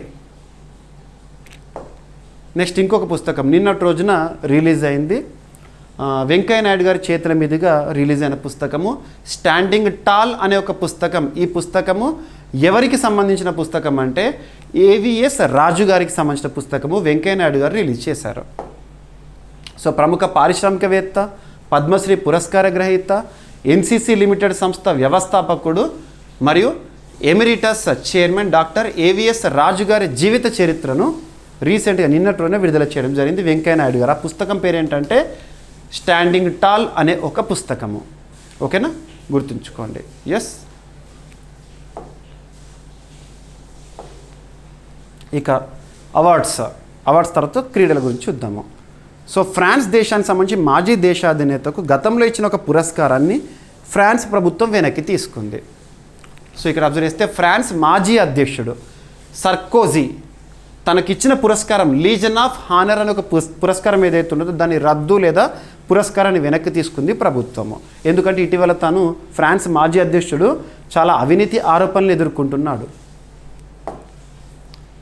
నెక్స్ట్ ఇంకొక పుస్తకం నిన్నటి రోజున రిలీజ్ అయింది, వెంకయ్య నాయుడు గారి చేతుల మీదుగా రిలీజ్ అయిన పుస్తకము స్టాండింగ్ టాల్ అనే ఒక పుస్తకం. ఈ పుస్తకము ఎవరికి సంబంధించిన పుస్తకం అంటే ఏవిఎస్ రాజు గారికి సంబంధించిన పుస్తకము వెంకయ్య నాయుడు గారు రిలీజ్ చేశారు. సో ప్రముఖ పారిశ్రామికవేత్త, పద్మశ్రీ పురస్కార గ్రహీత, ఎన్సిసి లిమిటెడ్ సంస్థ వ్యవస్థాపకుడు మరియు ఎమిరిటస్ చైర్మన్ డాక్టర్ ఏవిఎస్ రాజు గారి జీవిత చరిత్రను రీసెంట్గా నిన్నట్లోనే విడుదల చేయడం జరిగింది వెంకయ్య నాయుడు గారు. ఆ పుస్తకం పేరేంటంటే స్టాండింగ్ టాల్ అనే ఒక పుస్తకము. ఓకేనా, గుర్తుంచుకోండి. ఎస్, ఇక అవార్డ్స్ తర్వాత క్రీడల గురించి చూద్దాము. సో ఫ్రాన్స్ దేశానికి సంబంధించి మాజీ దేశాధినేతకు గతంలో ఇచ్చిన ఒక పురస్కారాన్ని ఫ్రాన్స్ ప్రభుత్వం వెనక్కి తీసుకుంది. సో ఇక్కడ అబ్జర్వ్ చేస్తే ఫ్రాన్స్ మాజీ అధ్యక్షుడు సర్కోజీ తనకిచ్చిన పురస్కారం లీజన్ ఆఫ్ హానర్ అనే ఒక పురస్కారం ఏదైతే ఉన్నదో దాన్ని రద్దు లేదా పురస్కారాన్ని వెనక్కి తీసుకుంది ప్రభుత్వము. ఎందుకంటే ఇటీవల తాను ఫ్రాన్స్ మాజీ అధ్యక్షుడు చాలా అవినీతి ఆరోపణలు ఎదుర్కొంటున్నాడు.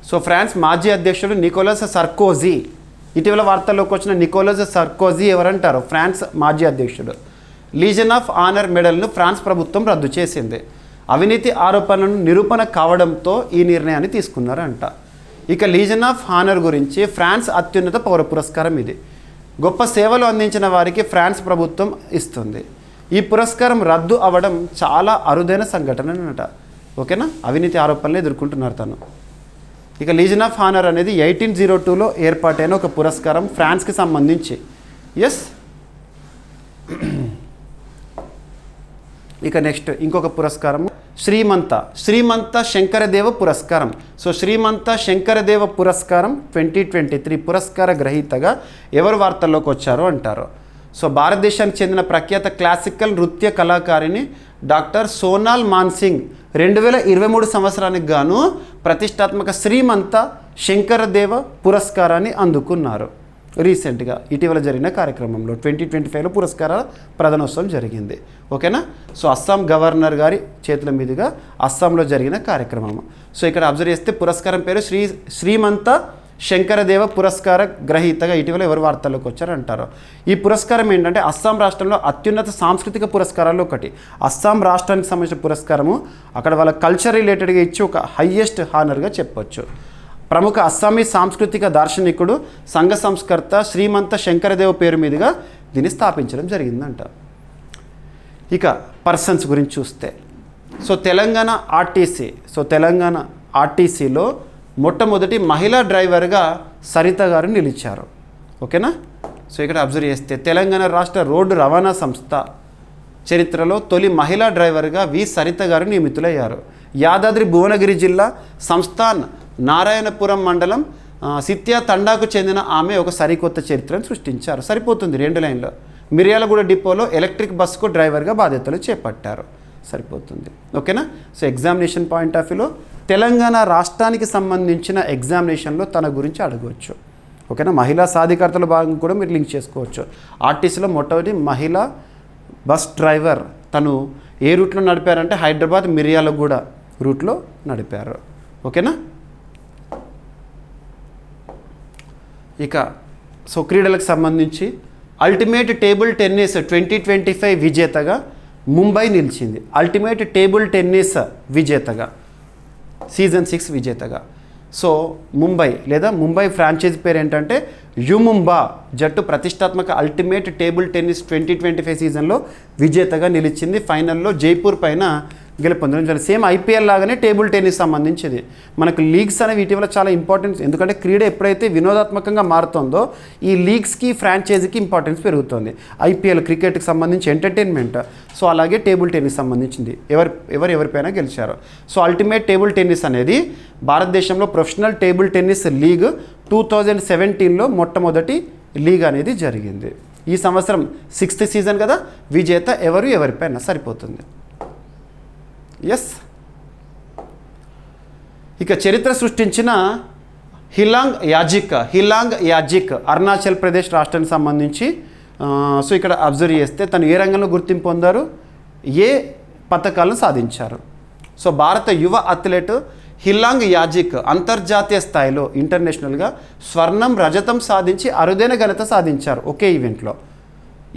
సో ఫ్రాన్స్ మాజీ అధ్యక్షుడు నికోలస్ సర్కోజీ, ఇటీవల వార్తల్లోకి వచ్చిన నికోలస్ సర్కోజీ ఎవరంటారు? ఫ్రాన్స్ మాజీ అధ్యక్షుడు. లీజన్ ఆఫ్ ఆనర్ మెడల్ను ఫ్రాన్స్ ప్రభుత్వం రద్దు చేసింది. అవినీతి ఆరోపణలను నిరూపణ కావడంతో ఈ నిర్ణయాన్ని తీసుకున్నారంట. ఇక లీజన్ ఆఫ్ హానర్ గురించి ఫ్రాన్స్ అత్యున్నత పౌర పురస్కారం ఇది. గొప్ప సేవలు అందించిన వారికి ఫ్రాన్స్ ప్రభుత్వం ఇస్తుంది. ఈ పురస్కారం రద్దు అవ్వడం చాలా అరుదైన సంఘటన అన్నమాట. ఓకేనా, అవినీతి ఆరోపణలు ఎదుర్కొంటున్నారు తను. ఇక లీజన్ ఆఫ్ హానర్ అనేది 1802లో ఏర్పాటైన ఒక పురస్కారం ఫ్రాన్స్కి సంబంధించి. ఎస్, ఇక నెక్స్ట్ ఇంకొక పురస్కారం శ్రీమంత శంకరదేవ పురస్కారం. సో శ్రీమంత శంకరదేవ పురస్కారం 2023 పురస్కార గ్రహీతగా ఎవరు వార్తల్లోకి వచ్చారో అంటారు. సో భారతదేశానికి చెందిన ప్రఖ్యాత క్లాసికల్ నృత్య కళాకారిణి డాక్టర్ సోనాల్ మాన్సింగ్ 2023 సంవత్సరానికి గాను ప్రతిష్టాత్మక శ్రీమంత శంకరదేవ పురస్కారాన్ని అందుకున్నారు. రీసెంట్గా ఇటీవల జరిగిన కార్యక్రమంలో 2025లో పురస్కారాల ప్రదానోత్సవం జరిగింది. ఓకేనా. సో అస్సాం గవర్నర్ గారి చేతుల మీదుగా అస్సాంలో జరిగిన కార్యక్రమం. సో ఇక్కడ అబ్జర్వ్ చేస్తే పురస్కారం పేరు శ్రీమంత శంకరదేవ పురస్కార గ్రహీతగా ఇటీవల ఎవరు వార్తల్లోకి వచ్చారంటారు. ఈ పురస్కారం ఏంటంటే అస్సాం రాష్ట్రంలో అత్యున్నత సాంస్కృతిక పురస్కారాల్లో ఒకటి. అస్సాం రాష్ట్రానికి సంబంధించిన పురస్కారము అక్కడ వాళ్ళ కల్చర్ రిలేటెడ్గా ఇచ్చి ఒక హయ్యెస్ట్ హానర్గా చెప్పొచ్చు. ప్రముఖ అస్సామీ సాంస్కృతిక దార్శనికుడు సంఘ సంస్కర్త శ్రీమంత శంకరదేవ పేరు మీదుగా దీన్ని స్థాపించడం జరిగిందంట. ఇక పర్సన్స్ గురించి చూస్తే తెలంగాణ ఆర్టీసీలో మొట్టమొదటి మహిళా డ్రైవర్గా సరిత గారు నిలిచారు. ఓకేనా. సో ఇక్కడ అబ్జర్వ్ చేస్తే తెలంగాణ రాష్ట్ర రోడ్డు రవాణా సంస్థ చరిత్రలో తొలి మహిళా డ్రైవర్గా వి సరిత గారు నియమితులయ్యారు. యాదాద్రి భువనగిరి జిల్లా సంస్థాన్ నారాయణపురం మండలం సిత్యా తండాకు చెందిన ఆమె ఒక సరికొత్త చరిత్రను సృష్టించారు. సరిపోతుంది 2 లైన్లో. మిర్యాలగూడ డిపోలో ఎలక్ట్రిక్ బస్సుకు డ్రైవర్గా బాధ్యతలు చేపట్టారు. సరిపోతుంది. ఓకేనా. సో ఎగ్జామినేషన్ పాయింట్ ఆఫ్ వ్యూలో తెలంగాణ రాష్ట్రానికి సంబంధించిన ఎగ్జామినేషన్లో తన గురించి అడగవచ్చు. ఓకేనా. మహిళా సాధికారతల భాగం కూడా మీరు లింక్ చేసుకోవచ్చు. ఆర్టీసీలో మొట్టమొదటి మహిళా బస్ డ్రైవర్. తను ఏ రూట్లో నడిపారంటే హైదరాబాద్ మిర్యాలగూడ రూట్లో నడిపారు. ఓకేనా. ఇక క్రీడలకు సంబంధించి అల్టిమేట్ టేబుల్ టెన్నిస్ 2025 విజేతగా ముంబై నిలిచింది. అల్టిమేట్ టేబుల్ టెన్నిస్ విజేతగా సీజన్ 6 విజేతగా. ముంబై ఫ్రాంచైజీ పేరు ఏంటంటే యుముంబా జట్టు ప్రతిష్టాత్మక అల్టిమేట్ టేబుల్ టెన్నిస్ 2025 సీజన్లో విజేతగా నిలిచింది. ఫైనల్లో జైపూర్ పైన గెలుపొందడం. సేమ్ ఐపీఎల్ లాగానే టేబుల్ టెన్నిస్ సంబంధించింది. మనకు లీగ్స్ అనేవి ఇటీవల చాలా ఇంపార్టెన్స్. ఎందుకంటే క్రీడ ఎప్పుడైతే వినోదాత్మకంగా మారుతుందో ఈ లీగ్స్కి ఫ్రాంచైజీకి ఇంపార్టెన్స్ పెరుగుతుంది. ఐపీఎల్ క్రికెట్కి సంబంధించి ఎంటర్టైన్మెంట్. అలాగే టేబుల్ టెన్నిస్ సంబంధించింది ఎవరిపైన గెలిచారు. అల్టిమేట్ టేబుల్ టెన్నిస్ అనేది భారతదేశంలో ప్రొఫెషనల్ టేబుల్ టెన్నిస్ లీగ్ 2017లో మొట్టమొదటి లీగ్ అనేది జరిగింది. ఈ సంవత్సరం 6th సీజన్ కదా. విజేత ఎవరిపైన సరిపోతుంది. ఎస్. ఇక చరిత్ర సృష్టించిన హిలాంగ్ యాజిక్ అరుణాచల్ ప్రదేశ్ రాష్ట్రానికి సంబంధించి. ఇక్కడ అబ్జర్వ్ చేస్తే తను ఏ రంగంలో గుర్తింపు పొందారు, ఏ పథకాలను సాధించారు. భారత యువ అథ్లెట్ హిలాంగ్ యాజిక్ అంతర్జాతీయ స్థాయిలో ఇంటర్నేషనల్గా స్వర్ణం రజతం సాధించి అరుదైన ఘనత సాధించారు ఒకే ఈవెంట్లో.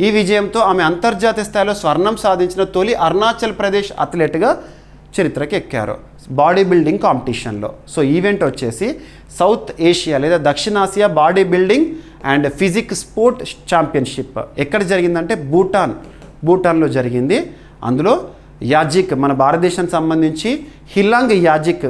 ఈ విజయంతో ఆమె అంతర్జాతీయ స్థాయిలో స్వర్ణం సాధించిన తొలి అరుణాచల్ ప్రదేశ్ అథ్లెట్గా చరిత్రకి ఎక్కారు బాడీ బిల్డింగ్ కాంపిటీషన్లో. ఈవెంట్ వచ్చేసి సౌత్ ఏషియా లేదా దక్షిణాసియా bodybuilding and physique sport championship ఎక్కడ జరిగిందంటే భూటాన్లో జరిగింది. అందులో యాజిక్ మన భారతదేశానికి సంబంధించి హిలాంగ్ యాజిక్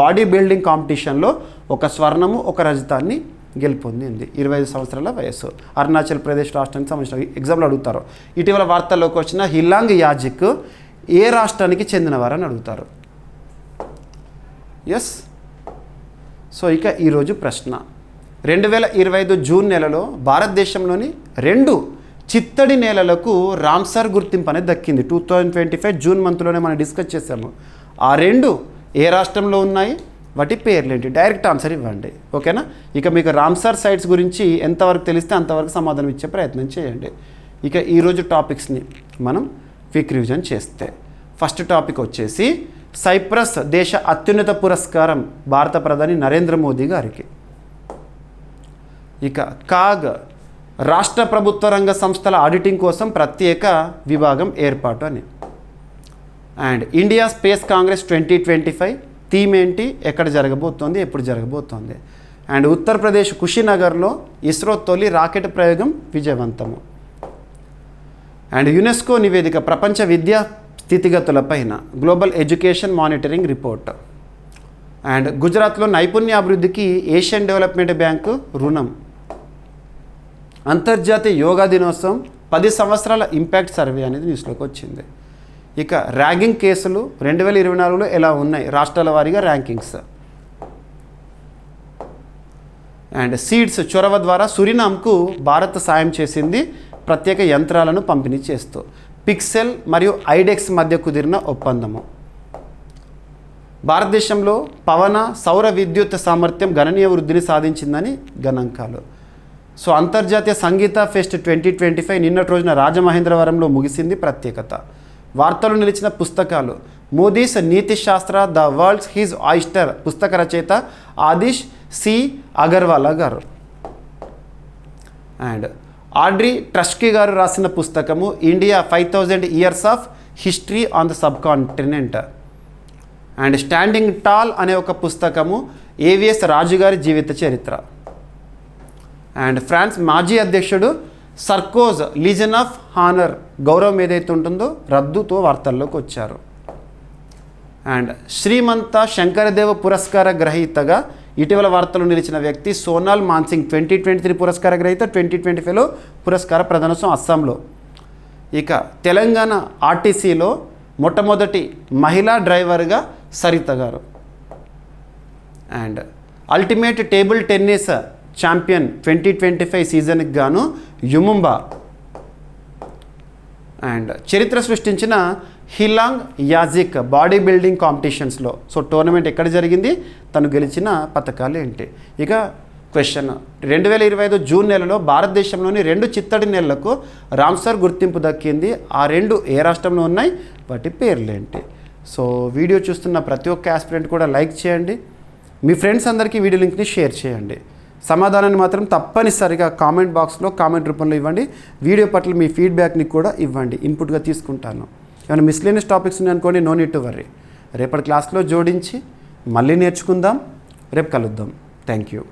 బాడీ బిల్డింగ్ కాంపిటీషన్లో ఒక స్వర్ణము ఒక రజతాన్ని గెలుపొందింది. 25 సంవత్సరాల వయస్సు. అరుణాచల్ ప్రదేశ్ రాష్ట్రానికి సంబంధించిన ఎగ్జామ్లో అడుగుతారు. ఇటీవల వార్తల్లోకి వచ్చిన హిలాంగ్ యాజిక్ ఏ రాష్ట్రానికి చెందినవారని అడుగుతారు. ఎస్. ఇక ఈరోజు ప్రశ్న 2025 జూన్ నెలలో భారతదేశంలోని 2 చిత్తడి నేలలకు రామ్సర్ గుర్తింపు అనేది దక్కింది. 2025 జూన్ మంత్లోనే మనం డిస్కస్ చేసాము. ఆ 2 ఏ రాష్ట్రంలో ఉన్నాయి, వాటి పేర్లేంటి? డైరెక్ట్ ఆన్సర్ ఇవ్వండి. ఓకేనా. ఇక మీకు రామ్సర్ సైట్స్ గురించి ఎంతవరకు తెలిస్తే అంతవరకు సమాధానం ఇచ్చే ప్రయత్నం చేయండి. ఇక ఈరోజు టాపిక్స్ని మనం క్విక్ రివిజన్ చేస్తే ఫస్ట్ టాపిక్ వచ్చేసి సైప్రస్ దేశ అత్యున్నత పురస్కారం భారత ప్రధాని నరేంద్ర మోదీ గారికి. ఇక కాగ్ రాష్ట్ర ప్రభుత్వ రంగ సంస్థల ఆడిటింగ్ కోసం ప్రత్యేక విభాగం ఏర్పాటు అని. And India space Congress 2025 theme ఏంటి, ఎక్కడ జరగబోతోంది, ఎప్పుడు జరగబోతోంది. అండ్ ఉత్తరప్రదేశ్ కుషినగర్లో ఇస్రో తొలి రాకెట్ ప్రయోగం విజయవంతము. అండ్ యునెస్కో నివేదిక ప్రపంచ విద్యా స్థితిగతులపైన global education monitoring report. And గుజరాత్లో నైపుణ్యాభివృద్ధికి ఏషియన్ డెవలప్మెంట్ బ్యాంకు రుణం. అంతర్జాతీయ యోగా దినోత్సవం 10 సంవత్సరాల ఇంపాక్ట్ సర్వే అనేది న్యూస్లోకి వచ్చింది. ఇక ర్యాంకింగ్ కేసులు 2024లో ఎలా ఉన్నాయి, రాష్ట్రాల వారీగా ర్యాంకింగ్స్. అండ్ సీడ్స్ చొరవ ద్వారా సురినామ్కు భారత్ సాయం చేసింది ప్రత్యేక యంత్రాలను పంపిణీ చేస్తూ. పిక్సెల్ మరియు ఐడెక్స్ మధ్య కుదిరిన ఒప్పందము. భారతదేశంలో పవన సౌర విద్యుత్ సామర్థ్యం గణనీయ వృద్ధిని సాధించిందని గణాంకాలు. సో అంతర్జాతీయ సంగీత ఫెస్ట్ 2025 నిన్నటి రోజున రాజమహేంద్రవరంలో ముగిసింది. ప్రత్యేకత వార్తలు నిలిచిన పుస్తకాలు మోదీస్ నీతి శాస్త్ర ద వరల్డ్స్ హిజ్ ఆయిస్టర్ పుస్తక రచయిత ఆదిష్ సి అగర్వాలా గారు. అండ్ ఆడ్రీ ట్రస్కీ గారు రాసిన పుస్తకము India 5000 years of history on the sub continent. And standing tall అనే ఒక పుస్తకము ఏవిఎస్ రాజు గారి జీవిత చరిత్ర. అండ్ ఫ్రాన్స్ మాజీ అధ్యక్షుడు సర్కోజ్ లీజన్ ఆఫ్ హానర్ గౌరవం ఏదైతే ఉంటుందో రద్దుతో వార్తల్లోకి వచ్చారు. అండ్ శ్రీమంత శంకరదేవ పురస్కార గ్రహీతగా ఇటీవల వార్తలు నిలిచిన వ్యక్తి సోనాల్ మాన్సింగ్ 2023 పురస్కార గ్రహీత. 2025లో పురస్కార ప్రదానోత్సవం అస్సాంలో. ఇక తెలంగాణ ఆర్టీసీలో మొట్టమొదటి మహిళా డ్రైవర్గా సరిత గారు. And ultimate table tennis champion 2025 సీజన్కి గాను యుముంబా. అండ్ చరిత్ర సృష్టించిన హిలాంగ్ యాజిక్ బాడీ బిల్డింగ్ కాంపిటీషన్స్లో సో టోర్నమెంట్ ఎక్కడ జరిగింది, తను గెలిచిన పథకాలు ఏంటి. ఇక క్వశ్చన్ 2025 జూన్ నెలలో భారతదేశంలోని 2 చిత్తడి నెలలకు రామ్సర్ గుర్తింపు దక్కింది. ఆ 2 ఏ రాష్ట్రంలో ఉన్నాయి, వాటి పేర్లు ఏంటి. సో వీడియో చూస్తున్న ప్రతి ఒక్క ఆస్పిరెంట్ కూడా లైక్ చేయండి, మీ ఫ్రెండ్స్ అందరికీ వీడియో లింక్ని షేర్ చేయండి. సమాధానాన్ని మాత్రం తప్పనిసరిగా కామెంట్ బాక్స్లో కామెంట్ రూపంలో ఇవ్వండి. వీడియో పట్ల మీ ఫీడ్బ్యాక్ని కూడా ఇవ్వండి, ఇన్పుట్గా తీసుకుంటాను. ఏమైనా మిస్లేనియస్ టాపిక్స్ ఉన్నాయనుకోండి, నో నీడ్ టు వర్రీ. రేపటి క్లాస్లో జోడించి మళ్ళీ నేర్చుకుందాం. రేపు కలుద్దాం. Thank you.